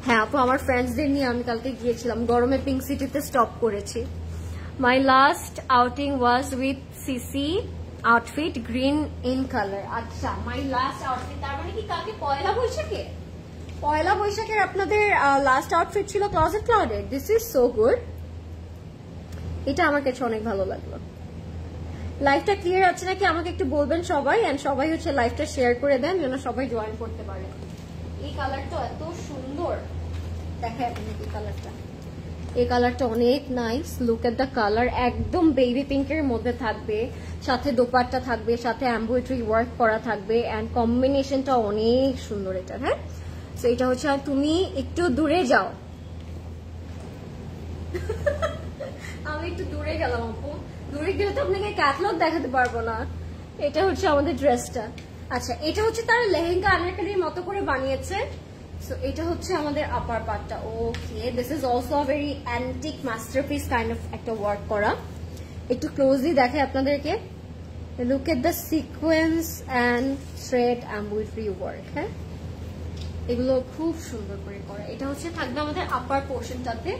S1: হ্যাঁ আপু, আমার ফ্রেন্ডসদের নিয়ে আমি কালকে গিয়েছিলাম, গরমে পিঙ্ক সিটিতে স্টপ করেছি। মাই last outing was with CC outfit green in colour. আচ্ছা, মাই লাস্ট আউটফিট, তার মানে কি কালকে পয়লা বৈশাখে? পয়লা বৈশাখের আপনাদের লাস্ট আউটফিট ছিল ক্লজেট ক্লাউডের। দিস ইজ সো গুড, এটা আমার কাছে অনেক ভালো লাগলো। লাইভটা ক্লিয়ার আছে নাকি আমাকে একটু বলবেন সবাই, এন্ড সবাই হচ্ছে লাইভটা শেয়ার করে দেন যেন সবাই জয়েন করতে পারে। এই কালারটা এত সুন্দর, দেখায় আপনাকে এই কালারটা, এই কালারটা অনেক nice. Look at the colour, একদম বেবি পিঙ্কের মধ্যে থাকবে, সাথে দোপাট্টা থাকবে, সাথে এমব্রয়ডারি ওয়ার্ক করা থাকবে, এন্ড কম্বিনেশনটা অনেক সুন্দর এটা। হ্যাঁ, তো এটা হচ্ছে, তুমি একটু দূরে যাও আমি একটু দূরে গেলাম আপু, দূরে গেলে তো আপনাকে ক্যাটালগ দেখাতে পারবো না। এটা হচ্ছে আমাদের ড্রেসটা। আচ্ছা, এটা হচ্ছে তারা লেহেঙ্গা আনারকলির মতো করে বানিয়েছে। সো এটা হচ্ছে আমাদের আপার পার্টটা। Okay, this is also a very antique masterpiece kind of একটা ওয়ার্ক করা। একটু ক্লোজলি দেখাই আপনাদেরকে, look at the sequence and thread embroidery work. হ্যাঁ, এগুলো খুব সুন্দর করে করা। এটা হচ্ছে থাকবে আমাদের আপার পোর্শনটাতে,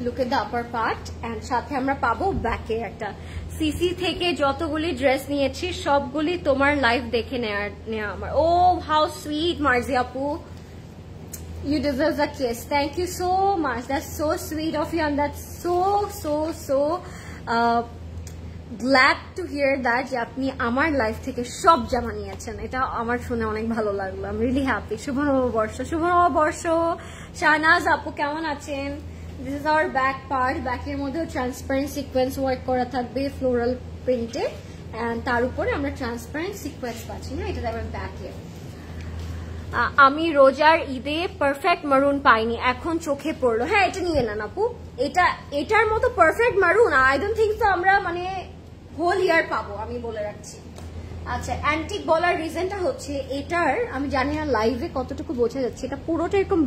S1: look at the upper part, and সাথে আমরা পাবো ব্যাকে একটা। সিসি থেকে যতগুলি ড্রেস নিয়েছি সবগুলি তোমার লাইভ দেখে নেওয়া আমার। ও হাউ সুইট মার্জি আপু, you deserve a kiss. Thank you so much, that's so sweet of you, and that's so glad to hear that যে আপনি আমার লাইফ থেকে সব জামা নিয়েছেন। এটা আমার শুনে অনেক ভালো লাগলো, আই এম রিয়েলি হ্যাপি। শুভ নববর্ষ, শুভ নববর্ষ। শাহনাজ আপু কেমন আছেন? This is our back part, ব্যাকের মধ্যেও ট্রান্সপারেন্ট সিকোয়েন্স ওয়ার্ক করা থাকবে ফ্লোরাল প্রিন্টে, এন্ড তার উপরে আমরা ট্রান্সপারেন্ট সিকোয়েন্স পাচ্ছি না, এটা দেবেন ব্যাকে। আমি রোজার ঈদে পারফেক্ট মারুন পাইনি, এখন চোখে পড়লো। হ্যাঁ, এটা নিয়ে নেন আপু, এটার মতো পারফেক্ট মারুন আই ডোন্ট থিঙ্ক তো আমরা মানে হোল ইয়ার পাবো, আমি বলে রাখছি। আচ্ছা, অ্যান্টিক বলার রিজনটা হচ্ছে এটার, আমি জানি না লাইভে কতটুকু বোঝা যাচ্ছে, এটা পুরোটা এরকম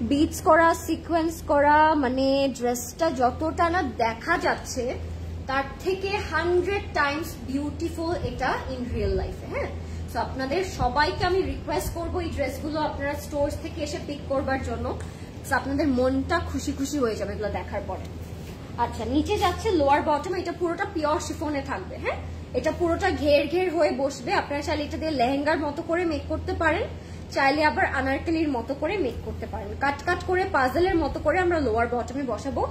S1: বিটস করা সিকোয়েন্স করা, মানে ড্রেসটা যতটা না দেখা যাচ্ছে তার থেকে 100 টাইমস বিউটিফুল এটা ইন রিয়েল লাইফে। হ্যাঁ, তো আপনাদের সবাইকে আমি রিকোয়েস্ট করবো এই ড্রেসগুলো আপনারা স্টোর্স থেকে এসে পিক করবার জন্য, আপনাদের মনটা খুশি খুশি হয়ে যাবে এগুলো দেখার পরে। আচ্ছা, নিচে যাচ্ছে লোয়ার বটম, এটা পুরোটা পিওর শিফনে থাকবে। হ্যাঁ, এটা পুরোটা ঘের ঘের হয়ে বসবে, আপনারা চাইলে এটা দিয়ে লেহেঙ্গার মতো করে মেক করতে পারেন, চাইলে আবার আনারকলির মতো করে মেক করতে পারেন, কাট কাট করে পাজলের মতো করে আমরা লোয়ার বটমে বসাবো।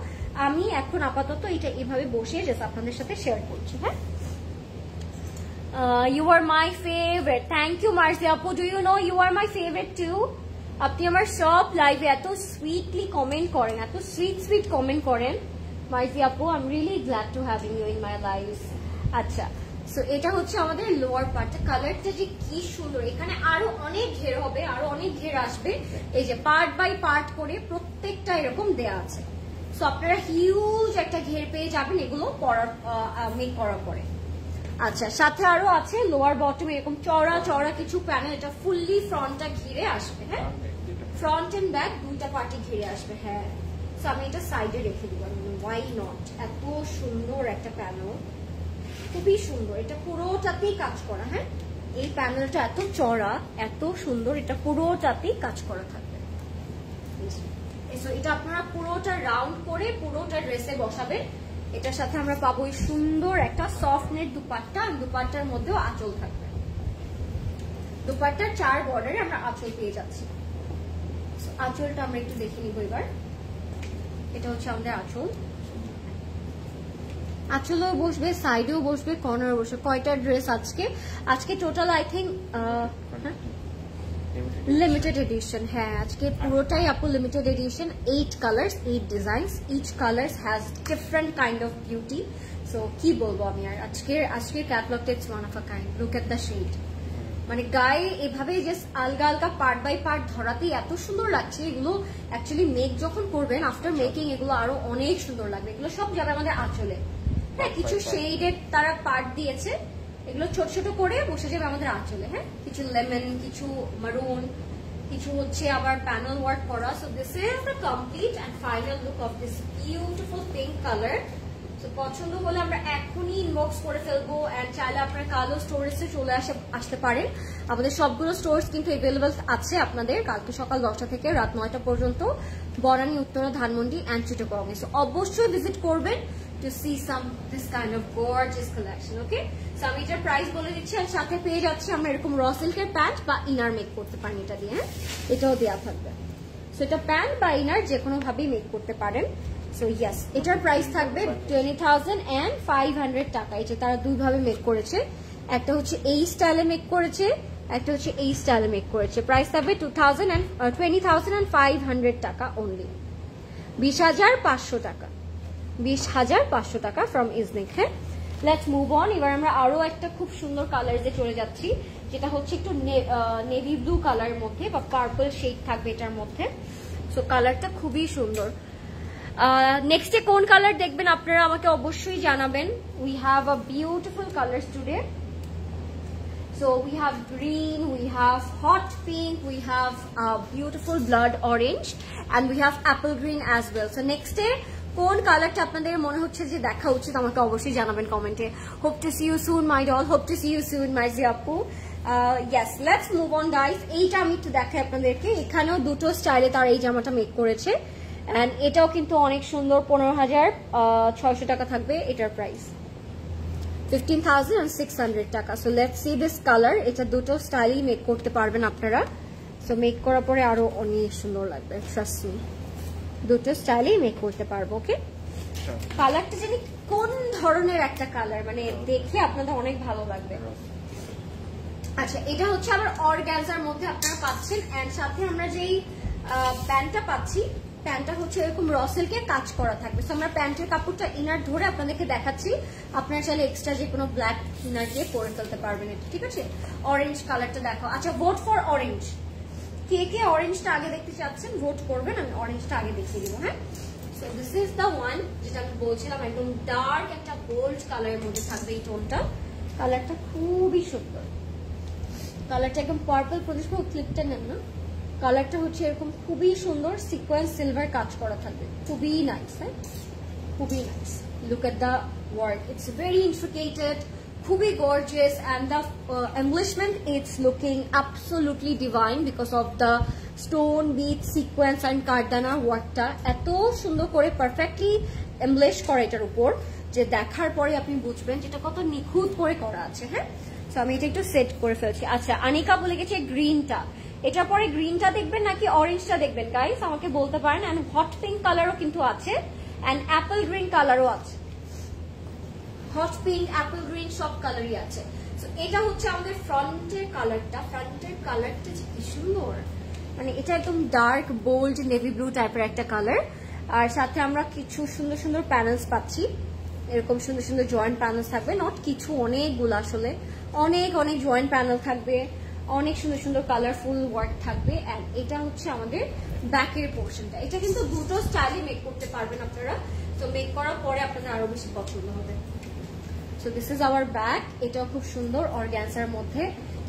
S1: আমি এখন আপাতত এটা এভাবে বসিয়ে জাস্ট আপনাদের সাথে শেয়ার করছি। হ্যাঁ, you are my favorite, thank you Marzi Apu, do you know you are my favorite too? আপনি আমার সব লাইভে এত সুইটলি কমেন্ট করেন, এত সুইট কমেন্ট করেন মার্জি আপু, I am really glad to having you in my life. আচ্ছা, সো এটা হচ্ছে আমাদের লোয়ার পার্টটা, কালারটা যে কি সুন্দর, এখানে আরো অনেক ঘের হবে, আরো অনেক ঘের আসবে, এই যে পার্ট বাই পার্ট করে প্রত্যেকটা এরকম দেয়া আছে। সো আপনারা হিউজ একটা ঘের পেয়ে যাবেন এগুলো মেক করার পরে। আচ্ছা, সাথে আরো আছে লোয়ার বটম এরকম চওড়া চওড়া কিছু প্যানেল, এটা ফুললি ফ্রন্টটা ঘিরে আসবে। হ্যাঁ, ফ্রন্ট এন্ড ব্যাক দুইটা পার্টি ঘিরে আসবে। হ্যাঁ, সো আমি এটা সাইডে রেখে দিব, ওয়াই নট, এত সুন্দর একটা প্যানেল, খুবই সুন্দর, এটা পুরোটাতেই কাজ করা। হ্যাঁ, এই প্যানেলটা এত চওড়া, এত সুন্দর, এটা পুরোটাতেই কাজ করা থাকবে। এটা আপনারা পুরোটা রাউন্ড করে পুরোটা ড্রেসে বসাবেন। এটার সাথে আমরা পাবো এই সুন্দর একটা সফট নেট দুপাট্টা, আর দুপাট্টার মধ্যেও আঁচল থাকবে, দুপাট্টার 4 বর্ডারে আমরা আঁচল পেয়ে যাচ্ছি। আঁচলটা আমরা একটু দেখে নিব এবার। এটা হচ্ছে আমাদের আঁচল, আঁচলেও বসবে, সাইডেও বসবে, কর্নারে বসবে। কয়টা ড্রেস আজকে total I think limited edition. হ্যাঁ, আজকে পুরোটাই আপু limited edition, 8 colours 8 designs, each colours has different kind of beauty. So কি বলবো আমি আর, আজকের ক্যাটালগটা it's one of a kind, look at the shade, মানে গায়ে এভাবে জাস্ট আলগা আলগা পার্ট বাই পার্ট ধরাতেই এত সুন্দর লাগছে। এগুলো অ্যাকচুয়ালি মেক যখন করবেন, আফটার মেকিং এগুলো আরো অনেক সুন্দর লাগবে। এগুলো সব যাবে আমাদের আঁচলে। হ্যাঁ, কিছু শেডেড তারা পার্ট দিয়েছে, এগুলো ছোট ছোট করে বসে যাবে আমাদের আঁচলে। হ্যাঁ, কিছু লেমন, কিছু মারুন, কিছু হচ্ছে আবার প্যানেল ওয়ার্ক করা। So this is the complete and final look of this beautiful pink colour. তো পছন্দ হলে আমরা এখনই ইনবক্স করে ফেলবো, এন্ড চাইলে আপনারা কালো স্টোরেজে চলে আসতে পারেন। আমাদের সবগুলো স্টোরস কিন্তু অ্যাভেলেবল আছে আপনাদের কালকে সকাল 10টা থেকে রাত 9টা পর্যন্ত, বনানী, উত্তরা, ধানমন্ডি এন্ড চিটাগং। সো অবশ্যই ভিজিট করবেন to see this kind of gorgeous collection. Okay, so আমি এটার প্রাইস বলে দিচ্ছি, আর সাথে পেয়ে যাচ্ছি আমরা এরকম র সিল্কের প্যান্ট বা ইনার মেক করতে পারেন এটা দিয়ে। হ্যাঁ, এটাও দেওয়া থাকবে। সো এটা প্যান্ট বা ইনার যে কোনো ভাবেই মেক করতে পারেন। সো ইয়েস, এটার প্রাইস থাকবে 20,500 টাকা। এটা তারা দুই ভাবে মেক করেছে, একটা হচ্ছে এই স্টাইলে মেক করেছে, একটা হচ্ছে এই স্টাইলে মেক করেছে। প্রাইস থাকবে 20,500 টাকা অনলি, 20,500 টাকা, 20,500 টাকা ফ্রম ইজনিক। হ্যাঁ, লেটস মুভ অন। এবার আমরা আরো একটা খুব সুন্দর কালারে চলে যাচ্ছি, যেটা হচ্ছে একটু নেভি ব্লু কালারের মধ্যে বা পার্পল শেড থাকবে এটার মধ্যে। সো কালারটা খুবই সুন্দর। নেক্সটে কোন কালার দেখবেন আপনারা আমাকে অবশ্যই জানাবেন। We have a beautiful colours today. So we have green, we have hot pink, we have beautiful blood orange, and we have apple green as well. So next day কোন কালারটা আপনাদের মনে হচ্ছে যে দেখা উচিত আমাকে অবশ্যই জানাবেন কমেন্টে। Hope to see you soon my doll, hope to see you soon Marji আপু। Yes, let's move on guys. এইটা আমি একটু দেখাই আপনাদেরকে। এখানেও দুটো স্টাইলে তারা এই জামাটা মেক করেছে, এন্ড এটাও কিন্তু অনেক সুন্দর। 15,600 টাকা থাকবে এটার প্রাইস, 15,600 টাকা। So let's see this colour. এটা দুটো স্টাইলই মেক করতে পারবেন আপনারা। সো মেক করার পরে আরো অনেক সুন্দর লাগবে, ট্রাস্ট মি, দুটো স্টাইলই মেক করতে পারবো। ওকে, কালারটা জানি কোন ধরনের একটা কালার, মানে দেখে আপনাদের অনেক ভালো লাগবে। আচ্ছা, এটা হচ্ছে আবার অর্গানজার মধ্যে আপনারা পাচ্ছেন, এন্ড সাথে আমরা যেই প্যান্টটা পাচ্ছি, প্যান্টটা হচ্ছে এরকম র সিল্কে কাজ করা থাকবে। সো আমরা প্যান্টের কাপড়টা ইনার ধরে আপনাদেরকে দেখাচ্ছি, আপনারা চাইলে এক্সট্রা যে কোনো ব্ল্যাক ইনার দিয়ে পরে ফেলতে পারবেন এটা, ঠিক আছে। অরেঞ্জ কালারটা দেখো। আচ্ছা, ভোট ফর অরেঞ্জ। কে কে অরেঞ্জটা আগে দেখতে চাচ্ছেন ভোট করবেন, আমি অরেঞ্জটা আগে দেখিয়ে দিব। হ্যাঁ, so this is the one যেটা আমি বলছিলাম, একদম ডার্ক একটা বোল্ড কালারের মধ্যে থাকবে এই টোনটা। কালারটা খুবই সুন্দর, কালারটা একদম পার্পল প্রদেশ ক্লিপটা নেন না। কালারটা হচ্ছে এরকম খুবই সুন্দর, সিকোয়েন্স সিলভার কাজ করা থাকবে, খুবই নাইস। হ্যাঁ, খুবই nice. Look at the work, it's very intricated, খুবই gorgeous, and the embellishment it's looking absolutely divine because of the stone beads, sequence and cardana workটা এত সুন্দর করে পারফেক্টলি এমব্লিশ করা এটার উপর, যে দেখার পরে আপনি বুঝবেন যেটা কত নিখুঁত করে করা আছে। হ্যাঁ, সো আমি এটা একটু সেট করে ফেলছি। আচ্ছা, আনিকা বলে গেছে গ্রিনটা, এটার পরে গ্রিনটা দেখবেন নাকি অরেঞ্জটা দেখবেন গাইস, আমাকে বলতে পারেন। এন্ড হট পিঙ্ক কালারও কিন্তু আছে, এন্ড অ্যাপল গ্রিন কালারও আছে। হট পিঙ্ক, অ্যাপল গ্রিন সব কালারই আছে। তো এটা হচ্ছে আমাদের ফ্রন্টের কালারটা। ফ্রন্টের কালারটা যে কি সুন্দর, মানে এটা একদম ডার্ক বোল্ড নেভি ব্লু টাইপের একটা কালার। আর সাথে আমরা কিছু সুন্দর সুন্দর প্যানেলস পাচ্ছি, এরকম সুন্দর সুন্দর জয়েন্ট প্যানেলস থাকবে। নট কিছু, অনেকগুলো আসলে, অনেক অনেক জয়েন্ট প্যানেল থাকবে, অনেক সুন্দর সুন্দর কালারফুল ওয়ার্ক থাকবে। এন্ড এটা হচ্ছে আমাদের ব্যাকের পোর্শনটা। এটা কিন্তু দুটো স্টাইলে মেক করতে পারবেন আপনারা, তো মেক করার পরে আপনাদের আরো বেশি পছন্দ হবে। So this is our back. এটাও খুব সুন্দর অর্গানজার মধ্যে।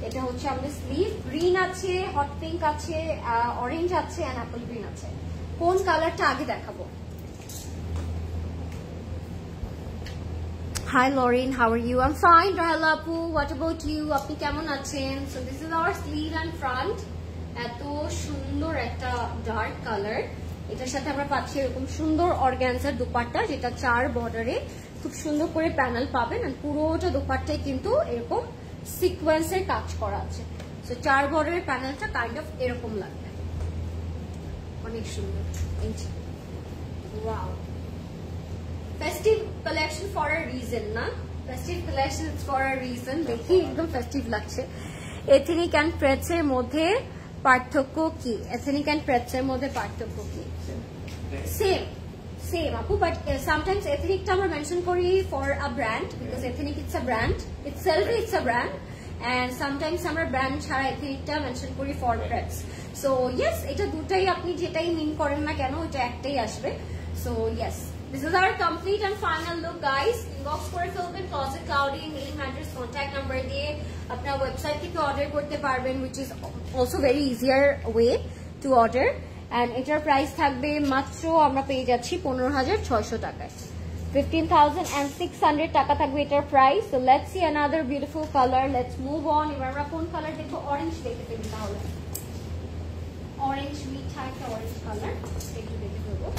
S1: এটা হচ্ছে আমাদের স্লিভ। গ্রিন আছে, হট পিঙ্ক আছে, অরেঞ্জ আছে, এন্ড অ্যাপল গ্রিন আছে। কোন কালারটা আগে দেখাবো? Hi Lauren, how are you? I'm fine, Rahela Apu. What about you? আপনি কেমন আছেন? So this is our sleeve and front. এত সুন্দর একটা ডার্ক কালার। এটার সাথে আমরা পাচ্ছি এরকম সুন্দর অর্গানজার দুপাট্টা, যেটা 4 বর্ডারে খুব সুন্দর করে প্যানেল পাবেন। আর পুরোটা দুপাট্টায় কিন্তু এরকম সিকোয়েন্সের কাজ করা আছে। সো 4 বর্ডারের প্যানেলটা কাইন্ড অফ এরকম লাগবে, অনেক সুন্দর। Wow, festive collection for a reason, না? Festive collection is for a reason. দেখি একদম ফেস্টিভ লাগছে। এথনিক এন্ড প্রেটস এর মধ্যে পার্থক্য কি? এথনিক এন্ড প্রেটস এর মধ্যে পার্থক্য কি? সেম আপু, বাট সামটাইমস এথনিকটা আমরা মেনশন করি for a brand, because Ethnic it's a brand, itself it's a brand, and sometimes আমরা ব্র্যান্ড ছাড়া এথনিকটা মেনশন করি ফর প্রেটস। সো ইয়েস, এটা দুটাই আপনি যেটাই মিন করেন না কেন, এটা একটাই আসবে। So yes, this is our complete and final look guys. Inbox করে ফেলবেন Closet Cloudy, name, address, contact number দিয়ে আপনার ওয়েবসাইট থেকে অর্ডার করতে পারবেন, which is also very easier way to order. and এটার প্রাইস থাকবে মাত্র আমরা পেয়ে যাচ্ছি 15,600 টাকায়। 15,600 টাকা থাকবে এটার price. So let's see another beautiful color. Let's move on. এবার আমরা কোন কালার দেখবো? অরেঞ্জ দেখতে পেলি তাহলে। অরেঞ্জ, মিঠা একটা অরেঞ্জ কালার একটু দেখে দেবো।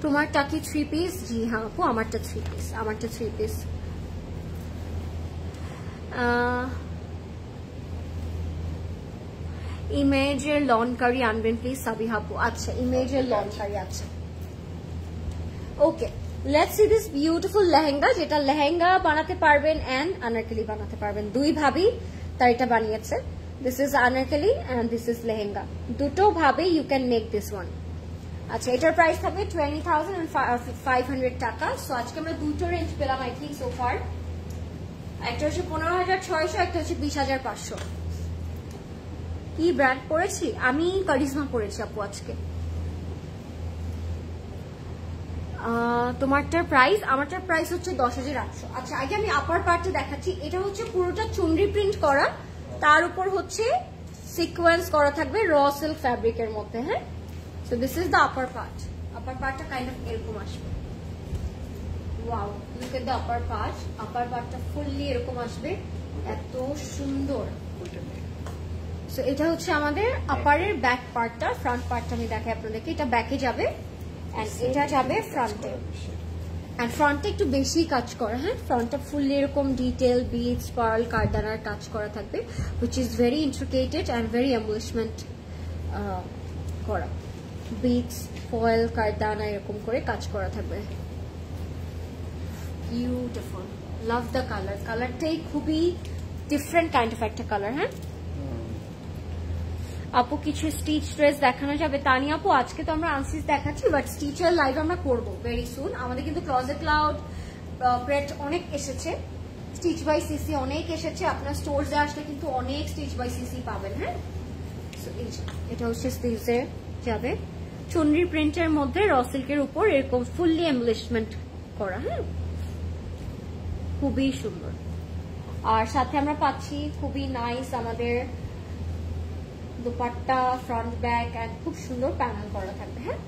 S1: তোমারটা কি 3 পিস? জি হ্যাঁ আপু, আমারটা 3 পিস, আমারটা 3 পিস। ইমেজের লন কারি আনবেন প্লিজ সাবিহা আপু। আচ্ছা, ইমেজের লন কারি আছে। Okay, let's see this beautiful lehenga, যেটা লেহেঙ্গা বানাতে পারবেন এন্ড আনারকলি বানাতে পারবেন। দুই ভাবেই তার এটা বানিয়েছে। This is anarkali and this is lehenga. দুটো ভাবে you can make this one. আচ্ছা, এটার প্রাইস থাকবে 20,500 টাকা। সো আজকে আমরা দুটো রেঞ্জ পেলাম আই থিঙ্ক সো ফার। একটা হচ্ছে 15,600, একটা হচ্ছে 20,500। কি ব্র্যান্ড পরেছি? আমি কারিজমা পরেছি আপু আজকে। তোমারটার প্রাইস, আমারটার প্রাইস হচ্ছে 10,800। আচ্ছা, আগে আমি আপার পার্টটা দেখাচ্ছি। এটা হচ্ছে পুরোটা চুনরি প্রিন্ট করা, তার উপর হচ্ছে সিকোয়েন্স করা থাকবে র সিল্ক ফ্যাব্রিকের মধ্যে। হ্যাঁ, so this is the upper part. Upper পার্টটা কাইন্ড অফ এরকম আসবে। Wow, look at the upper part. Upper পার্টটা ফুললি এরকম আসবে, এত সুন্দর। সো এটা হচ্ছে আমাদের আপারের ব্যাক পার্টটা। ফ্রন্ট পার্টটা আমি দেখাই আপনাদেরকে। এটা ব্যাকে যাবে এন্ড এটা যাবে ফ্রন্টে। And ফ্রন্টে একটু বেশি কাজ করা। হ্যাঁ, ফ্রন্টটা ফুললি এরকম ডিটেল বিটস, পার্ল, কারদানার কাজ করা থাকবে, which is very intricate and very embellishment করা। বিটস, ফয়েল, কারদানা এরকম করে কাজ করা থাকবে। Beautiful, love the colour. কালারটাই খুবই ডিফারেন্ট কাইন্ড অফ একটা কালার। হ্যাঁ আপু, কিছু স্টিচ ড্রেস দেখানো যাবে? তানি আপু, আজকে তো আমরা আনস্টিচ দেখাচ্ছি, বাট স্টিচের লাইভ আমরা করবো ভেরি সুন। আমাদের কিন্তু ক্লজেট ক্লাউড প্রেট অনেক এসেছে, স্টিচ বাই সিসি অনেক এসেছে। আপনার স্টোরসে আসলে কিন্তু অনেক স্টিচ বাই সিসি পাবেন। হ্যাঁ, এটা হচ্ছে স্টিচে যাবে চুনরি প্রিন্টের মধ্যে র সিল্কের উপর এরকম ফুললি এমব্লিশমেন্ট করা। হ্যাঁ, খুবই সুন্দর। আর সাথে আমরা পাচ্ছি খুবই নাইস আমাদের দুপাট্টা, ফ্রন্ট ব্যাক এন্ড খুব সুন্দর প্যানেল করা থাকবে। হ্যাঁ,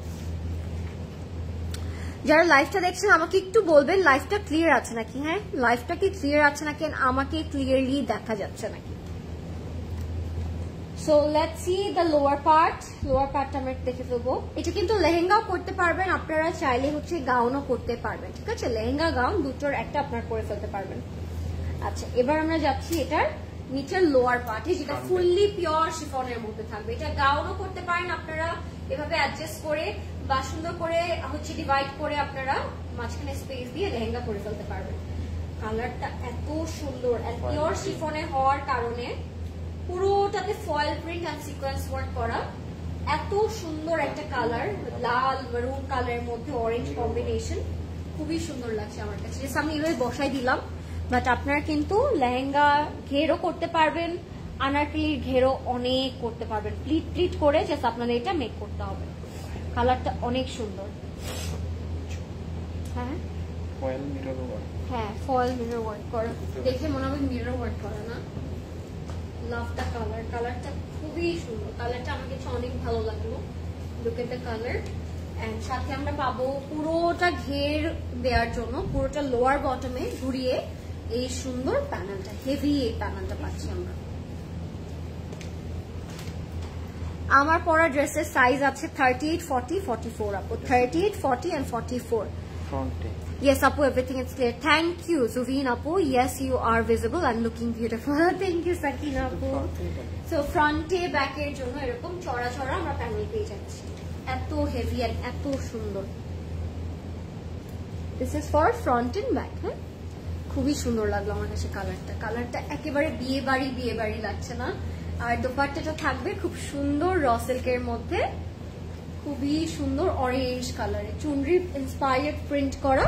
S1: যারা লাইভটা দেখছেন আমাকে একটু বলবেন লাইভটা ক্লিয়ার আছে নাকি। হ্যাঁ, লাইভটা কি ক্লিয়ার আছে নাকি, আমাকে ক্লিয়ারলি দেখা যাচ্ছে নাকি? So let's C the lower part. Lower পার্টটা আমরা দেখে ফেলবো। এটা কিন্তু লেহেঙ্গাও করতে পারবেন, আপনারা চাইলে হচ্ছে গাউনও করতে পারবেন, ঠিক আছে? লেহেঙ্গা গাউন দুটোর একটা আপনারা করে ফেলতে পারবেন। আচ্ছা, এবার আমরা যাচ্ছি এটার নিচের লোয়ার পার্টে, যেটা ফুললি পিওর শিফনের মধ্যে থাকবে। এটা গাউনও করতে পারেন আপনারা এভাবে অ্যাডজাস্ট করে, বা সুন্দর করে হচ্ছে ডিভাইড করে আপনারা মাঝখানে স্পেস দিয়ে লেহেঙ্গা করে ফেলতে পারবেন। কালারটা এত সুন্দর, পিওর শিফনের হওয়ার কারণে পুরোটাতে foil print and sequence work করা। এত সুন্দর একটা কালার, লাল মেরুন কালারের মধ্যে অরেঞ্জ কম্বিনেশন, খুবই সুন্দর লাগছে আমার কাছে। আমি এভাবে বসাই দিলাম, বাট আপনারা কিন্তু লেহেঙ্গা ঘেরও করতে পারবেন, আনারকলির ঘেরও অনেক করতে পারবেন। প্লিট প্লিট করে জাস্ট আপনাদের এটা মেক করতে হবে। কালারটা অনেক সুন্দর। হ্যাঁ ফয়েল মিরর ওয়ার্ক, হ্যাঁ ফয়েল মিরর ওয়ার্ক করা, দেখে মনে হবে মিরর ওয়ার্ক করা না। লাভ দ্য কালার, কালারটা খুবই সুন্দর। কালারটা আমার কাছে অনেক ভালো লাগলো। Look at the colour. And সাথে আমরা পাবো পুরোটা ঘের দেওয়ার জন্য, পুরোটা লোয়ার বটমে ঘুরিয়ে এই সুন্দর প্যানেলটা, হেভি এই প্যানেলটা পাচ্ছি আমরা। আমার পরা ড্রেসের সাইজ আছে 38, 40, 44 আপু, 38, 40 and 44 ফ্রন্টে। Yes, Apu, everything is clear. Thank you, Zuveen Apu. Yes, you are visible and looking beautiful. Thank you, Sakina Apu. So, front e back এর জন্য এরকম চড়া চড়া আমরা প্যানেল পেয়ে যাচ্ছি। এত হেভি আর এত সুন্দর। This is for front and back, হ্যাঁ? খুবই সুন্দর লাগলো আমার কাছে কালারটা। কালারটা একেবারে বিয়ে বাড়ি লাগছে না। আর দোপাট্টাটা থাকবে খুব সুন্দর র সিল্কের মধ্যে, খুবই সুন্দর অরেঞ্জ কালারে, চুনরি ইন্সপায়ার্ড প্রিন্ট করা,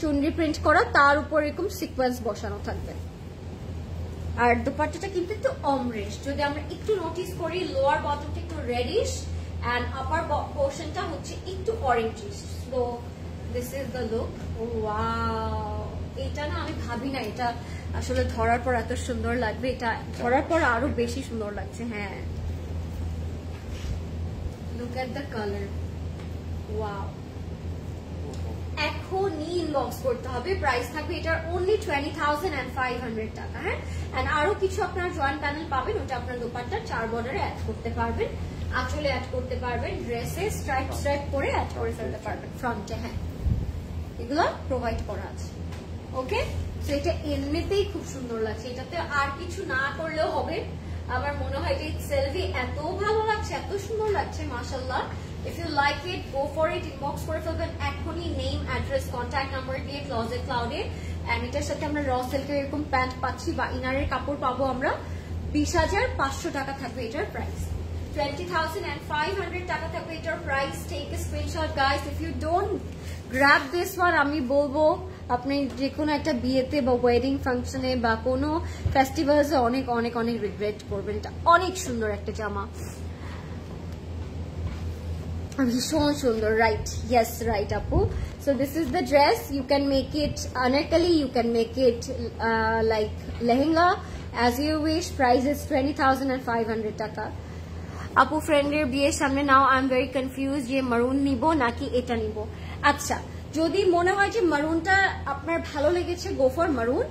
S1: চুনরি প্রিন্ট করা, তার উপর এরকম সিকোয়েন্স বসানো থাকবে। আর দোপাট্টাটা কিন্তু একটু অমরেশ, যদি আমরা একটু নোটিস করি লোয়ার বটমটা একটু রেডিশ এন্ড আপার পোর্শনটা হচ্ছে একটু orangish. So this is the look. Wow, এটা না আমি ভাবি না এটা আসলে ধরার পর এত সুন্দর লাগবে, এটা ধরার পর আরো বেশি সুন্দর লাগছে। হ্যাঁ, look at the color. Wow. এখনই ইনবক্স করতে হবে। প্রাইস থাকবে এটার only 20,500 টাকা। হ্যাঁ, এন্ড আরো কিছু আপনারা জয়েন্ট প্যানেল পাবেন, ওটা আপনার দোপাট্টার 4 বর্ডারে অ্যাড করতে পারবেন, আঁচলে অ্যাড করতে পারবেন, ড্রেসে স্ট্রাইপ করে অ্যাড করে ফেলতে পারবেন ফ্রন্টে। হ্যাঁ, এগুলো প্রোভাইড করা আছে। ওকে, সো এটা এমনিতেই খুব সুন্দর লাগছে, এটাতে আর কিছু না করলেও হবে। আমার মনে হয় যে সেলফি এত ভালো লাগছে, এত সুন্দর লাগছে, মাশাআল্লাহ। If you like it, go for it, inbox করে ফেলবেন এখনই, নেম, অ্যাড্রেস, কন্ট্যাক্ট নাম্বার দিয়ে ক্লোজেট ক্লাউডে। এন্ড এটার সাথে আমরা র সিল্কের এরকম প্যান্ট পাচ্ছি, বা ইনারের কাপড় পাবো আমরা। 20,500 টাকা থাকবে এটার প্রাইস। 20,500 টাকা থাকবে এটার price. Take a screenshot guys. If you don't grab this one, আমি বলবো আপনি যে কোনো একটা বিয়েতে বা ওয়েডিং ফাংশনে বা কোনো ফেস্টিভ্যালসে অনেক অনেক অনেক রিগ্রেট করবেন। এটা অনেক সুন্দর একটা জামা, ভীষণ সুন্দর। রাইট, ইয়েস রাইট আপু। So this is the dress. You can make it anarkali, you can make it like lehenga, as you wish. Price is 20,500 taka. আপু ফ্রেন্ডের বিয়ের সামনে now, I am very confuse যে মারুন নিব নাকি এটা নিব। আচ্ছা, যদি মনে হয় যে মারুনটা আপনার ভালো লেগেছে, গো ফর মারুন,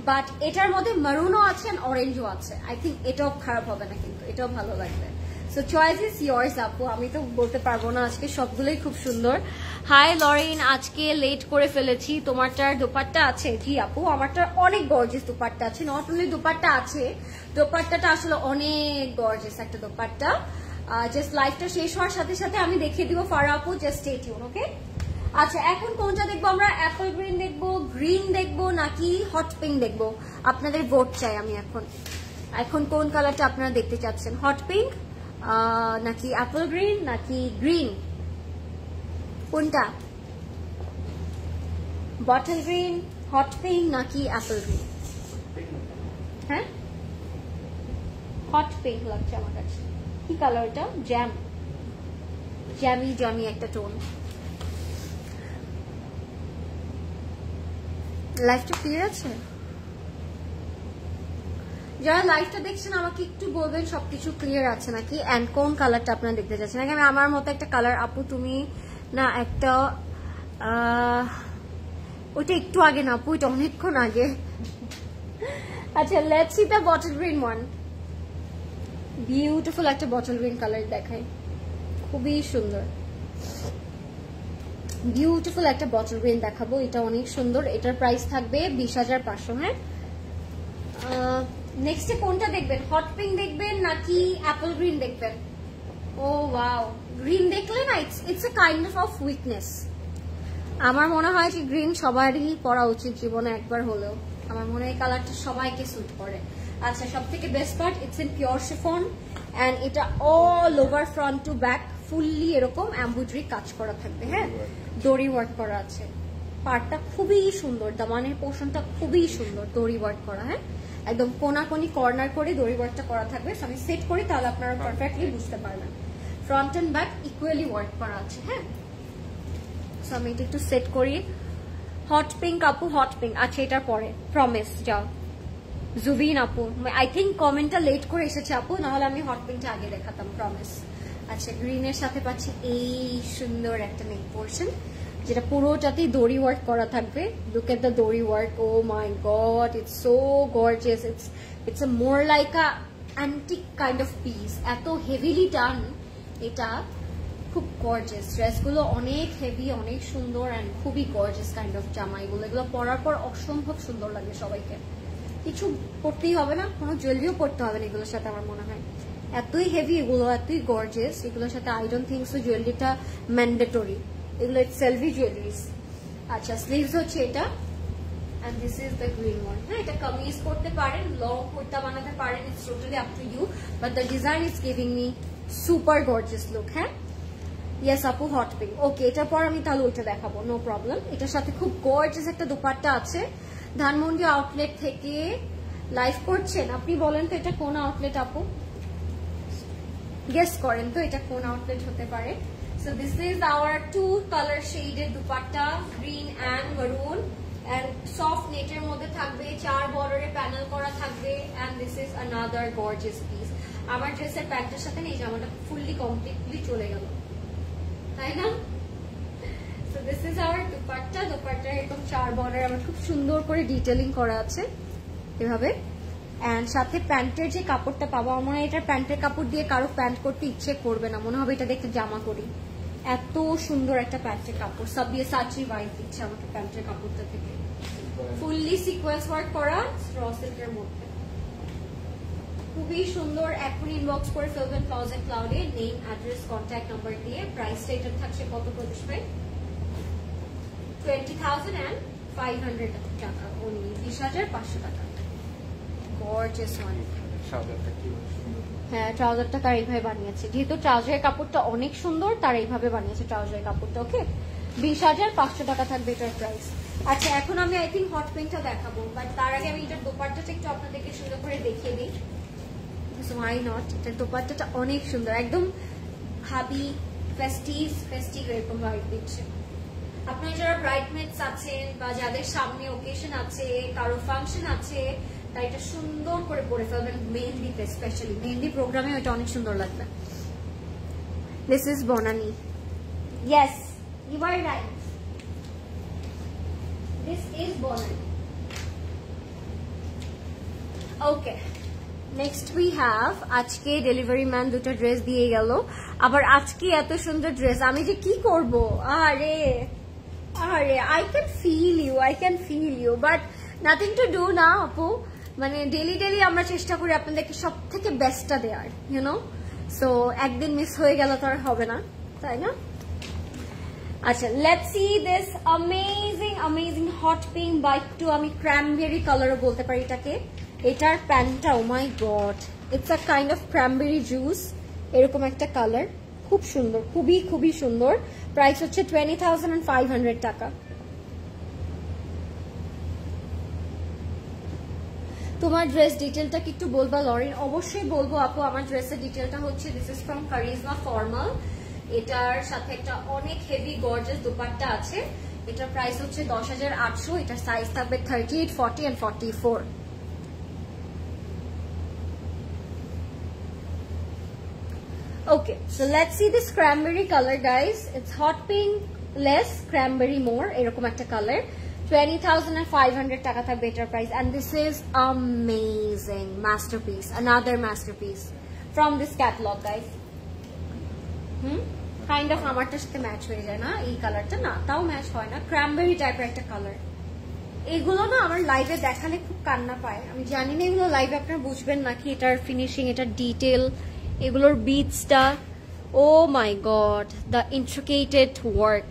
S1: বাট এটার মধ্যে মারুনও আছে আর অরেঞ্জও আছে। আই থিঙ্ক এটাও খারাপ হবে না, কিন্তু এটাও ভালো লাগবে। সো চয়েস ইজ ইয়ার্স আপু, আমি তো বলতে পারবো না, আজকে সবগুলোই খুব সুন্দর। হাই লরিন, আজকে লেট করে ফেলেছি, তোমারটার দোপাট্টা আছে? জি আপু, আমারটার অনেক গর্জিয়াস দোপাট্টা আছে। নট অনলি দোপাট্টা আছে, দোপাট্টাটা আসলে অনেক গর্জিয়াস একটা দোপাট্টা। জাস্ট লাইফটা শেষ হওয়ার সাথে সাথে আমি দেখিয়ে দিব ফারা আপু, জাস্ট স্টে টিউন, ওকে? আচ্ছা, এখন কোনটা দেখবো আমরা? অ্যাপল গ্রিন দেখবো, গ্রিন দেখবো, নাকি হট পিঙ্ক দেখবো? আপনাদের ভোট চাই আমি এখন কোন কালারটা আপনারা দেখতে চাচ্ছেন? হট পিঙ্ক নাকি অ্যাপল গ্রিন নাকি গ্রিন? কোনটা? বটল গ্রিন, হট পিঙ্ক নাকি অ্যাপল গ্রিন? হ্যাঁ, হট পিঙ্ক লাগছে আমার কাছে। কি কালার এটা? জ্যামি একটা টোন। লাইফটা ক্লিয়ার আছে? যারা লাইভটা দেখছেন আমাকে একটু বলবেন সবকিছু ক্লিয়ার আছে নাকি, এন্ড কোন কালারটা আপনারা দেখতে চাচ্ছেন। নাকি আমার মতো একটা কালার আপু তুমি না, একটা ওইটা একটু আগে না আপু, এটা অনেকক্ষণ আগে। আচ্ছা, let's see the bottle green one. Beautiful একটা বটল গ্রিন কালার দেখাই, খুবই সুন্দর। বিউটিফুল একটা বটল গ্রিন দেখাবো, এটা অনেক সুন্দর। এটার প্রাইস থাকবে 20,500। হ্যাঁ, নেক্সটে কোনটা দেখবেন? হট পিঙ্ক দেখবেন নাকি অ্যাপল গ্রিন দেখবেন? ও ওয়াও, গ্রিন দেখলে না it's a kind of weakness. আমার মনে হয় যে গ্রিন সবারই পরা উচিত জীবনে একবার হলেও। আমার মনে হয় এই কালারটা সবাইকে স্যুট করে। আচ্ছা, সব থেকে best part, it's in pure chiffon and এটা all over front to back fully এরকম এমব্রয়ডারি কাজ করা থাকবে। হ্যাঁ, দড়ি ওয়ার্ক করা আছে। পার্টটা খুবই সুন্দর, দামানের পোর্শনটা খুবই সুন্দর, দড়ি ওয়ার্ক করা। হ্যাঁ, একদম কোনাকোনি কর্নার করে দড়ি ওয়ার্কটা করা থাকবে। আমি সেট করি তাহলে আপনারা পারফেক্টলি বুঝতে পারবেন। Front end back equally work করা আছে। হ্যাঁ, সো আমি এটা একটু সেট করি। হট পিঙ্ক আপু, হট পিঙ্ক। আচ্ছা, এটার পরে প্রমিস যাও জুবিন আপু, আই থিঙ্ক কমেন্টটা লেট করে এসেছে আপু, নাহলে আমি হট পিঙ্কটা আগে দেখাতাম, প্রমিস। আচ্ছা, গ্রিনের সাথে পাচ্ছি এই সুন্দর একটা নেক পোর্শন, যেটা পুরোটাতেই দড়ি ওয়ার্ক করা থাকবে। Look at the dori work, oh my god, it's so gorgeous. It's a more like a antique kind of piece, এত হেভিলি ডান। এটা খুব গর্জিয়াস। ড্রেসগুলো অনেক হেভি, অনেক সুন্দর অ্যান্ড খুবই গর্জিয়াস কাইন্ড অফ জামা। এগুলো পরার পর অসম্ভব সুন্দর লাগে সবাইকে। কিছু পড়তেই হবে না, কোনো জুয়েলারিও পড়তে হবে না এগুলোর সাথে। আমার মনে হয় এতই হেভি এগুলো, এতই গর্জিয়াস, এগুলোর সাথে আই ডোন্ট থিঙ্ক সো জুয়েলারিটা ম্যান্ডেটরি। এগুলো সেলভি জুয়েলারিজ। আচ্ছা, স্লিভস হচ্ছে এটা and this is the green one. হ্যাঁ, এটা কামিজ করতে পারেন, লং কুর্তা বানাতে পারেন, it's totally up to you, but the design is giving me super gorgeous look. হ্যাঁ, ইয়েস আপু, হট পিঙ্ক। ওকে, এটার পর আমি তাহলে ওইটা দেখাবো, নো প্রবলেম। এটার সাথে খুব গর্জিয়াস একটা দোপাট্টা আছে। ধানমন্ডি আউটলেট থেকে লাইভ করছেন আপনি, বলেন তো এটা কোন আউটলেট আপু? গেস করেন তো এটা কোন আউটলেট হতে পারে। So this is hour 2 colour shaded dupatta, green and মারুন, and soft নেটের মধ্যে থাকবে, 4 বর্ডারে প্যানেল করা থাকবে, and this is another gorgeous piece. আমার ড্রেসের প্যান্টের সাথে এই জামাটা ফুললি কমপ্লিটলি চলে গেল, তাই না? So this is our dupatta. দুপাট্টার এরকম 4 বর্ডার আমার খুব সুন্দর করে ডিটেইলিং করা আছে এভাবে, এন্ড সাথে প্যান্টের যে কাপড়টা পাবো, আমার মনে হয় এটা প্যান্টের কাপড় দিয়ে কারো প্যান্ট করতে ইচ্ছে করবে না, মনে হবে এটা দেখতে জামা করি। এত সুন্দর একটা প্যান্টের কাপড়, সাবিয়াসাচি ভাইব দিচ্ছে আমাকে প্যান্টের কাপড়টা থেকে। ফুললি সিকোয়েন্স ওয়ার্ক করা র সিল্কের মধ্যে, খুবই সুন্দর। এখন ইনবক্স করে ফেলবেন ক্লোজেট ক্লাউডে, নেম, অ্যাড্রেস, কন্ট্যাক্ট নাম্বার দিয়ে। প্রাইসটা এটা থাকছে কত প্রতিশ ভাই? 20,500 টাকা অনলি, 20,500 টাকা। Gorgeous one. হ্যাঁ, ট্রাউজারটা কার এইভাবে বানিয়েছে, যেহেতু ট্রাউজারের কাপড়টা অনেক সুন্দর, তার এইভাবে বানিয়েছে ট্রাউজারের কাপড়টা। ওকে, 20,500 টাকা থাকবে এটার প্রাইস। আচ্ছা, এখন আমি আই থিঙ্ক হট পিঙ্কটা দেখাবো, বাট তার আগে আমি এটার দোপাট্টাটা একটু আপনাদেরকে সুন্দর করে দেখিয়ে দিই। ওয়াই নট, এটার দোপাট্টাটা অনেক সুন্দর, একদম হাবি ফেস্টিভ এরকম ভাইব দিচ্ছে। আপনার যারা ব্রাইডমেটস আছেন বা যাদের সামনে ওকেশন আছে, কারো ফাংশন আছে, তাই এটা সুন্দর করে পরে ফেলবেন মেহেন্দিতে, স্পেশালি মেহেন্দি প্রোগ্রামে এটা অনেক সুন্দর লাগবে। This is Banani. Yes, you are right, this is Banani. Okay, next we have, আজকে ডেলিভারি ম্যান দুটো ড্রেস দিয়ে গেল, আবার আজকে এত সুন্দর ড্রেস, আমি যে কি করব। আরে I can feel you, but nothing to do না আপু। মানে ডেলি আমরা চেষ্টা করি আপনাদেরকে সব থেকে বেস্টটা দেওয়ার, ইউনো। সো একদিন মিস হয়ে গেল তো আর হবে না, তাই না? আচ্ছা, let's see this amazing hot pink বা একটু আমি ক্র্যানবেরি কালারও বলতে পারি এটাকে। এটার প্যান্টটা, oh my god, it's a kind of cranberry juice, এরকম একটা কালার, খুব সুন্দর, খুবই সুন্দর। প্রাইস হচ্ছে 20,500 টাকা। তোমার ড্রেস ডিটেলটা কি একটু বলবা লরিন? অবশ্যই বলবো আপু। আমার ড্রেসের ডিটেলটা হচ্ছে, this is from charisma formal. এটার সাথে একটা অনেক হেভি গর্জিয়াস দোপাট্টা আছে। এটার প্রাইস হচ্ছে 10,800। এটার সাইজ থাকবে 38, 40 and 44। Okay, so let's see this cranberry color, guys. It's hot pink less, cranberry more. এরকম একটা কালার। 20,500 টাকা থাকবে এটার price, and this is amazing masterpiece, another masterpiece from this catalog guys. Kind of আমারটার সাথে match হয়ে যায় না, এই কালারটা না, তাও ম্যাচ হয় না, ক্র্যামবেরি টাইপের একটা কালার। এগুলো না আমার লাইভে দেখালে খুব কান্না পায়, আমি জানি না এগুলো লাইভে আপনারা বুঝবেন নাকি, এটার ফিনিশিং, এটার ডিটেল, এগুলোর বিটসটা, ও মাই গড, দ্য ইন্ট্রিকেটেড ওয়ার্ক,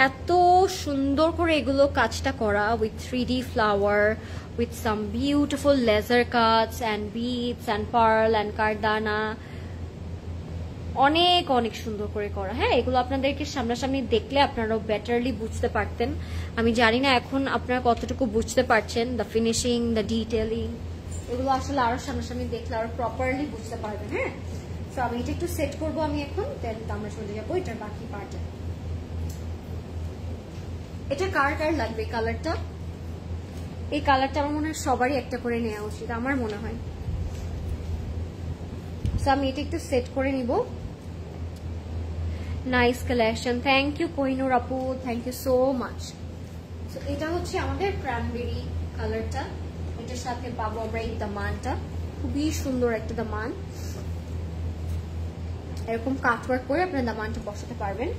S1: এত সুন্দর করে এগুলো কাজটা করা, with 3D flower, with some beautiful laser cuts and beads and pearl and cardana, অনেক অনেক সুন্দর করে করা। হ্যাঁ, এগুলো আপনাদেরকে সামনাসামনি দেখলে আপনারাও বেটারলি বুঝতে পারতেন, আমি জানি না এখন আপনারা কতটুকু বুঝতে পারছেন, দ্য ফিনিশিং, দ্য ডিটেলিং, এগুলো আসলে আরো সামনাসামনি দেখলে আরো প্রপারলি বুঝতে পারবেন। হ্যাঁ, তো আমি এটা একটু সেট করবো আমি এখন, দেন আমরা চলে যাবো এটার বাকি পার্টে। এটা কার কার লাগবে কালারটা? এই কালারটা আমার মনে হয় সবারই একটা করে নেওয়া উচিত, আমার মনে হয়। সো আমি এটা একটু সেট করে নিব। Nice collection, thank you Kohinoor আপু, thank you so much. So এটা হচ্ছে আমাদের ক্র্যানবেরি কালারটা, এটার সাথে পাবো আমরা এই দামানটা, খুবই সুন্দর একটা দামান, এরকম কাটওয়ার্ক করে আপনার দামানটা বসাতে পারবেন।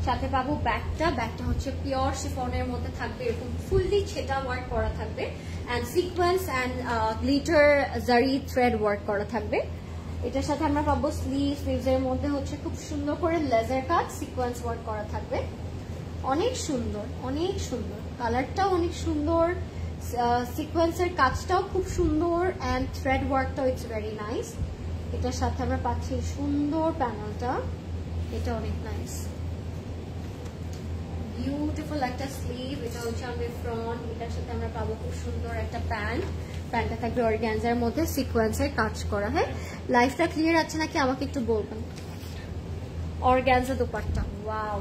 S1: সাথে পাবো ব্যাগটা, ব্যাগটা হচ্ছে পিওর শিফনের মধ্যে থাকবে, এরকম ফুললি ছেটা ওয়ার্ক করা থাকবে, এন্ড সিকোয়েন্স এন্ড গ্লিটার জারি থ্রেড ওয়ার্ক করা থাকবে। এটার সাথে আমরা পাবো স্লিভস এর মধ্যে হচ্ছে খুব সুন্দর করে লেজার কাট সিকোয়েন্স ওয়ার্ক করা থাকবে, অনেক সুন্দর, অনেক সুন্দর কালারটাও অনেক সুন্দর, সিকোয়েন্সের কাজটাও খুব সুন্দর, এন্ড থ্রেড ওয়ার্কটাও ইটস ভেরি নাইস। এটার সাথে আমরা পাচ্ছি সুন্দর প্যানেলটা, এটা অনেক নাইস, বিউটিফুল একটা স্লিভ, এটা হচ্ছে আমাদের ফ্রন্ট। এটার সাথে আমরা পাবো খুব সুন্দর একটা প্যান্ট, প্যান্টটা থাকবে অর্গানজার মধ্যে সিকোয়েন্সের কাজ করা। হ্যাঁ, লাইফটা ক্লিয়ার আছে নাকি আমাকে একটু বলবেন। অর্গানজা দোপাট্টা, ওয়াও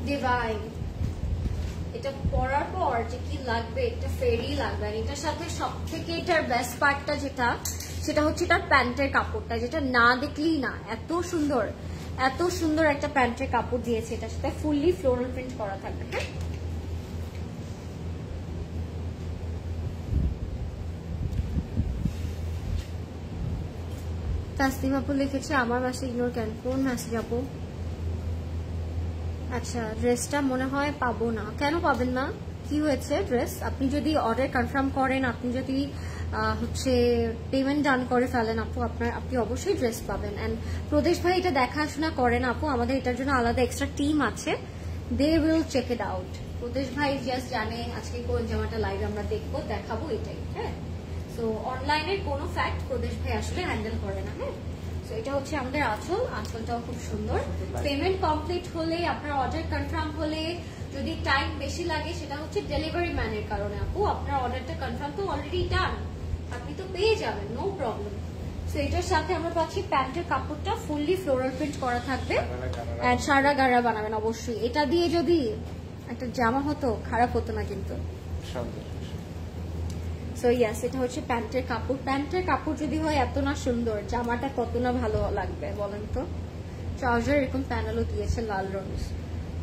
S1: ডিভাইন, এটা পরার পর যে কি লাগবে, এটা ফেরি লাগবে। আর এটার সাথে সব থেকে এটার বেস্ট পার্টটা যেটা, সেটা হচ্ছে এটার প্যান্টের কাপড়টা, যেটা না দেখলেই না, এত সুন্দর, এত সুন্দর একটা প্যান্টের কাপড় দিয়েছে, এটার সাথে ফুললি ফ্লোরাল প্রিন্ট করা থাকবে। হ্যাঁ, তাসলিম আপু লিখেছে আমার মেসেজ ইগনোর কেন, কোন মেসেজ আপু? আচ্ছা, ড্রেসটা মনে হয় পাবো না। কেন পাবেন না, কি হয়েছে? ড্রেস আপনি যদি অর্ডার কনফার্ম করেন, আপনি যদি হচ্ছে পেমেন্ট ডান করে ফেলেন আপু, আপনি অবশ্যই ড্রেস পাবেন। এন্ড প্রদেশ ভাই এটা দেখাশোনা করেন আপু, আমাদের এটার জন্য আলাদা এক্সট্রা টিম আছে, they will check it out. প্রদেশ ভাই জাস্ট জানে আজকে কোন জামাটা লাইভ আমরা দেখবো, দেখাবো, এটাই। হ্যাঁ, সো অনলাইনের কোনো ফ্যাক্ট প্রদেশ ভাই আসলে হ্যান্ডেল করে না। হ্যাঁ, সো এটা হচ্ছে আমাদের আঁচল, আঁচলটাও খুব সুন্দর। পেমেন্ট কমপ্লিট হলে, আপনার অর্ডার কনফার্ম হলে, যদি টাইম বেশি লাগে সেটা হচ্ছে ডেলিভারি ম্যানের কারণে আপু, আপনার অর্ডারটা কনফার্ম তো অলরেডি ডান, আপনি তো পেয়ে যাবেন, নো প্রবলেম। সো এটার সাথে আমরা পাচ্ছি প্যান্টের কাপড়টা ফুললি ফ্লোরাল প্রিন্ট করা থাকবে, এন্ড সারা গাড়া বানাবেন অবশ্যই। এটা দিয়ে যদি একটা জামা হতো খারাপ হতো না কিন্তু। সো ইয়াস, এটা হচ্ছে প্যান্টের কাপড়, প্যান্টের কাপড় যদি হয় এত না সুন্দর, জামাটা কত না ভালো লাগবে বলেন তো। ট্রাউজার এরকম প্যানেলও দিয়েছে লাল রঙের।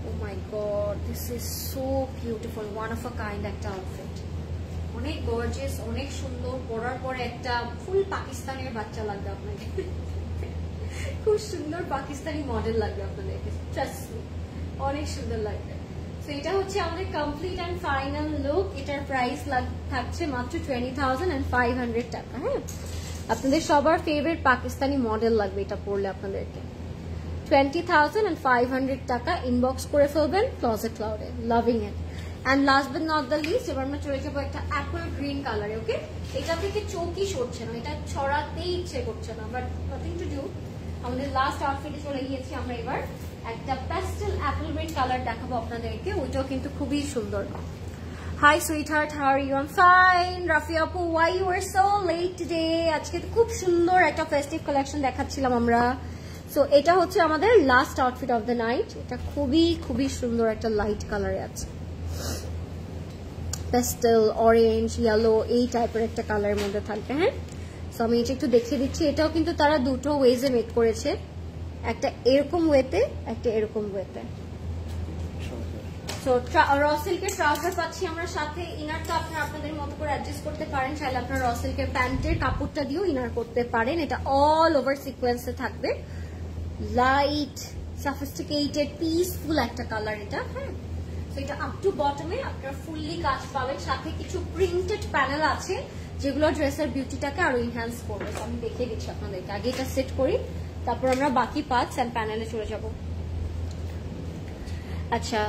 S1: Oh my god, this is so beautiful, one of a kind একটা আউটফিট, অনেক গর্জিয়াস, অনেক সুন্দর, পরার পরে একটা ফুল পাকিস্তানের বাচ্চা লাগবে আপনাকে, খুব সুন্দর পাকিস্তানি মডেল লাগবে আপনাদেরকে, ট্রাস্ট মি, অনেক সুন্দর লাগবে। সো এটা হচ্ছে আমাদের কমপ্লিট এন্ড ফাইনাল লুক। এটার প্রাইস থাকছে মাত্র 20,500 টাকা। হ্যাঁ, আপনাদের সবার ফেভারিট পাকিস্তানি মডেল লাগবে এটা পরলে আপনাদেরকে। 20,500 টাকা, ইনবক্স করে ফেলবেন ক্লোজেট ক্লাউডে, loving it. And last but not the least, এবার আমরা চলে যাবো একটা অ্যাপল গ্রিন কালারে। ওকে, এটা থেকে চৌকি সরছে না, এটা ছড়াতেই ইচ্ছে করছে না, বাট নাথিং টু ডু, আমাদের লাস্ট আউটফিটে চলে গিয়েছি আমরা। এবার একটা প্যাস্টেল অ্যাপল গ্রিন কালার দেখাবো আপনাদেরকে, ওইটাও কিন্তু খুবই সুন্দর। Hi sweetheart, how are you? I am fine. Rafi আপু, why you are so late today? আজকে তো খুব সুন্দর একটা ফেস্টিভ কালেকশন দেখাচ্ছিলাম আমরা। সো এটা হচ্ছে আমাদের last outfit of the night, এটা খুবই খুবই সুন্দর একটা লাইট কালারে আছে, প্যাস্টেল অরেঞ্জ ইয়েলো এই টাইপের একটা কালারের মধ্যে থাকবে। হ্যাঁ, সো আমি এটা একটু দেখিয়ে দিচ্ছি, এটাও কিন্তু তারা দুটো ওয়েজে মেক করেছে, একটা এরকম ওয়েতে, একটা এরকম ওয়েতে। সো র সিল্কের ট্রাউজার পাচ্ছি আমরা, সাথে ইনারটা আপনারা আপনাদের মতো করে অ্যাডজাস্ট করতে পারেন। চাইলে আপনারা র সিল্কের প্যান্টের কাপড়টা দিয়েও ইনার করতে পারেন। এটা অল ওভার সিকোয়েন্সে থাকবে, লাইট সফিস্টিকেটেড পিসফুল একটা কালার এটা। হ্যাঁ, তো এটা আপ টু বটমে আপনারা ফুললি কাজ পাবেন, সাথে কিছু প্রিন্টেড প্যানেল আছে যেগুলো ড্রেসের বিউটিটাকে আরো এনহ্যান্স করবে। আমি দেখিয়ে দিচ্ছি আপনাদেরকে, আগে এটা সেট করি, তারপর আমরা বাকি পার্টস এন্ড প্যানেলে চলে যাব। আচ্ছা,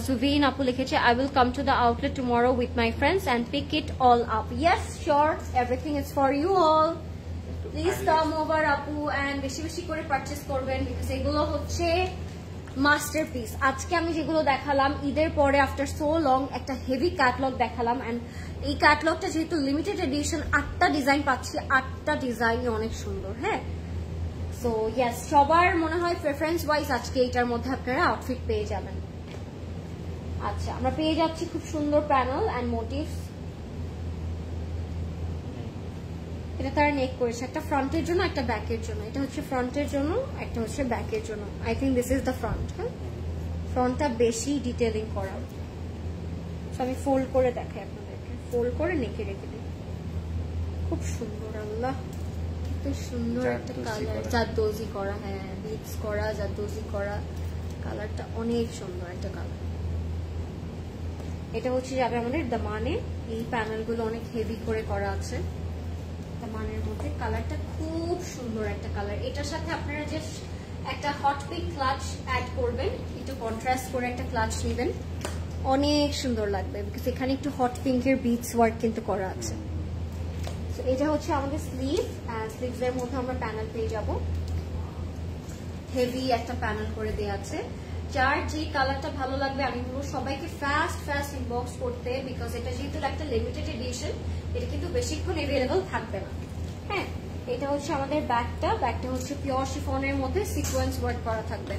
S1: জুবিন আপু লিখেছে, I will come to the outlet tomorrow with my friends and pick it all up. Yes, sure, everything is for you all. Please come over আপু and বেশি বেশি করে পারচেজ করবেন, বিকজ এগুলো হচ্ছে মাস্টারপিস। আজকে আমি যেগুলো দেখালাম ঈদের পরে আফটার সো লং একটা হেভি ক্যাটলগ দেখালাম, এন্ড এই ক্যাটলগটা যেহেতু লিমিটেড এডিশন, 8টা ডিজাইন পাচ্ছি, 8টা ডিজাইনই অনেক সুন্দর। হ্যাঁ, সো ইয়েস, সবার মনে হয় প্রেফারেন্স ওয়াইজ আজকে এটার মধ্যে আপনারা আউটফিট পেয়ে যাবেন। আচ্ছা, আমরা পেয়ে যাচ্ছি খুব সুন্দর প্যানেল অ্যান্ড মোটিভস। এটা তারা নেক করেছে, একটা ফ্রন্টের জন্য একটা ব্যাকের জন্য। এটা হচ্ছে ফ্রন্টের জন্য, একটা হচ্ছে ব্যাকের জন্য। I think this is the front. হ্যাঁ, ফ্রন্টটা বেশি ডিটেলিং করা। আমি ফোল্ড করে দেখাই আপনাদেরকে, ফোল্ড করে নেকে রেখে দিই। খুব সুন্দর, আল্লাহ এত সুন্দর একটা কালার, জারদোজি করা। হ্যাঁ, বিটস করা, জারদোজি করা, কালারটা অনেক সুন্দর একটা কালার। এটা হচ্ছে যাবে আমাদের দামানে, এই প্যানেলগুলো অনেক হেভি করে করা আছে দামানের মধ্যে। কালারটা খুব সুন্দর একটা কালার। এটার সাথে আপনারা যে একটা হট পিঙ্ক ক্লাচ অ্যাড করবেন, একটু কন্ট্রাস্ট করে একটা ক্লাচ নেবেন, অনেক সুন্দর লাগবে, বিকজ এখানে একটু হট পিঙ্কের বিটস ওয়ার্ক কিন্তু করা আছে। এটা হচ্ছে আমাদের স্লিভ, স্লিভস এর মধ্যে আমরা প্যানেল পেয়ে যাব, হেভি একটা প্যানেল করে দেওয়া আছে। যার যে কালারটা ভালো লাগবে আমি বলবো সবাইকে ফাস্ট ইনবক্স করতে, বিকজ এটা যেহেতু একটা লিমিটেড এডিশন, এটা কিন্তু বেশিক্ষণ অ্যাভেলেবল থাকবে না। হ্যাঁ, এটা হচ্ছে আমাদের ব্যাগটা হচ্ছে পিওর শিফনের মধ্যে সিকোয়েন্স ওয়ার্ক করা থাকবে।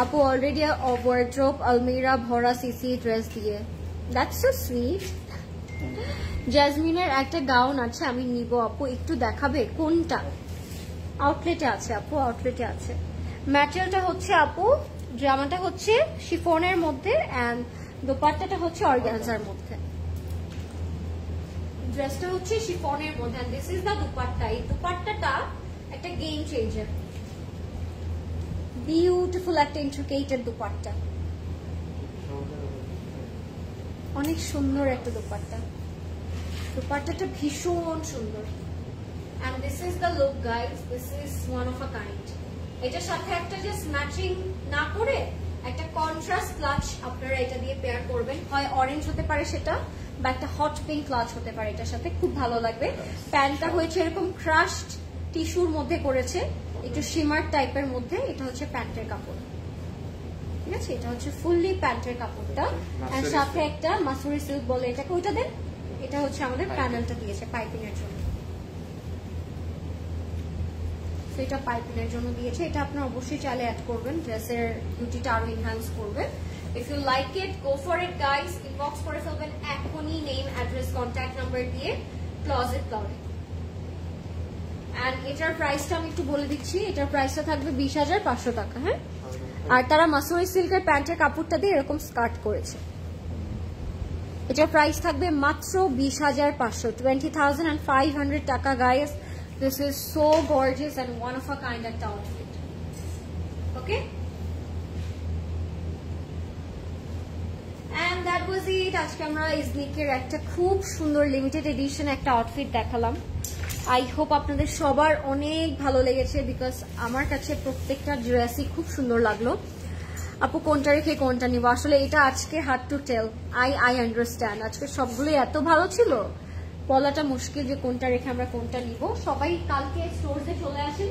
S1: আপু অলরেডি ওয়ার্ড্রোব আলমিরা ভরা সিসি ড্রেস দিয়ে, দ্যাটস সো সুইট। জ্যাসমিনের একটা গাউন আছে, আমি নিব আপু, একটু দেখাবে কোনটা? আউটলেটে আছে আপু, আউটলেটে আছে। ম্যাটেরিয়ালটা হচ্ছে আপু, জামাটা হচ্ছে শিফনের মধ্যে এন্ড দোপাট্টাটা হচ্ছে অর্গানজার মধ্যে। ড্রেসটা হচ্ছে শিফনের মধ্যে and this is the dupatta. এই দুপাট্টাটা একটা গেম চেঞ্জার, বিউটিফুল একটা ইন্ট্রিকেটেড দুপাট্টা, অনেক সুন্দর একটা দুপাট্টা। দুপাট্টাটা ভীষণ সুন্দর and this is the look guys, this is one of a kind. এটার সাথে একটা জাস্ট ম্যাচিং না করে একটা কন্ট্রাস্ট ক্লাচ আপনারা এটা দিয়ে পেয়ার করবেন, হয় অরেঞ্জ হতে পারে সেটা, বা একটা হট পিঙ্ক ক্লাচ হতে পারে এটার সাথে, খুব ভালো লাগবে। প্যান্টটা হয়েছে এরকম ক্রাশড টিস্যুর মধ্যে করেছে, একটু শিমার টাইপের মধ্যে। এটা হচ্ছে প্যান্টের কাপড়, ঠিক আছে, এটা হচ্ছে ফুললি প্যান্টের কাপড়টা, আর সাথে একটা মাসুরি সিল্ক বলে এটাকে, ওইটা দেন। এটা হচ্ছে আমাদের প্যানেলটা দিয়েছে পাইপিং এর জন্য, এটা পাইপিং এর জন্য দিয়েছে। এটা আপনারা অবশ্যই চাইলে অ্যাড করবেন, ড্রেসের বিউটিটা আরো এনহ্যান্স করবে। If you like it, go for it guys, inbox করে ফেলবেন এখনই নেম, অ্যাড্রেস, কন্ট্যাক্ট নাম্বার দিয়ে ক্লোজেট ক্লাউডে। এন্ড এটার প্রাইসটা আমি একটু বলে দিচ্ছি, এটার প্রাইসটা থাকবে 20,500 টাকা। হ্যাঁ, আর তারা মাসুরি সিল্কের প্যান্টের কাপড়টা দিয়ে এরকম স্কার্ট করেছে। এটার প্রাইস থাকবে মাত্র 20,500, 20,500 টাকা guys. This is so gorgeous and one of a kind at outfit. Okay? And that was it. আজকে আমরা ইজনিকের একটা খুব সুন্দর লিমিটেড এডিশন একটা আউটফিট দেখালাম। আই হোপ আপনাদের সবার অনেক ভালো লেগেছে, বিকজ আমার কাছে প্রত্যেকটা ড্রেসই খুব সুন্দর লাগলো। আপু কোনটা রেখে কোনটা নিব, আসলে এটা আজকে hard to tell. I understand, আজকে সবগুলো এত ভালো ছিল, বলাটা মুশকিল যে কোনটা রেখে আমরা কোনটা নিব। সবাই কালকে স্টোরসে চলে আসেন,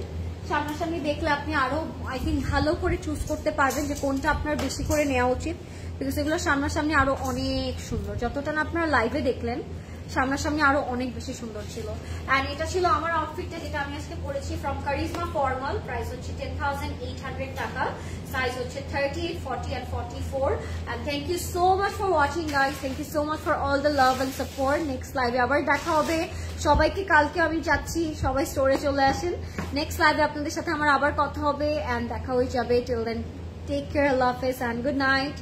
S1: সামনাসামনি দেখলে আপনি আরো আই থিঙ্ক ভালো করে চুজ করতে পারবেন যে কোনটা আপনার বেশি করে নেওয়া উচিত, বিকজ এগুলো সামনাসামনি আরো অনেক সুন্দর। যতটা না আপনারা লাইভে দেখলেন, সামনাসামনি আরো অনেক বেশি সুন্দর ছিল। এন্ড এটা ছিল আমার আউটফিটটা যেটা আমি আজকে পরেছি ফ্রম কারিজমা ফর্মাল। প্রাইস হচ্ছে 10,800 টাকা, সাইজ হচ্ছে 38, 40 and 44। and thank you so much for watching guys, thank you so much for all the love and support. Next লাইভে আবার দেখা হবে সবাইকে। কালকে আমি যাচ্ছি, সবাই স্টোরে চলে আসেন। নেক্সট লাইভে আপনাদের সাথে আমার আবার কথা হবে এন্ড দেখা হয়ে যাবে। টিল দেন টেক কেয়ার, আল্লাহ হাফেজ, অ্যান্ড গুড নাইট।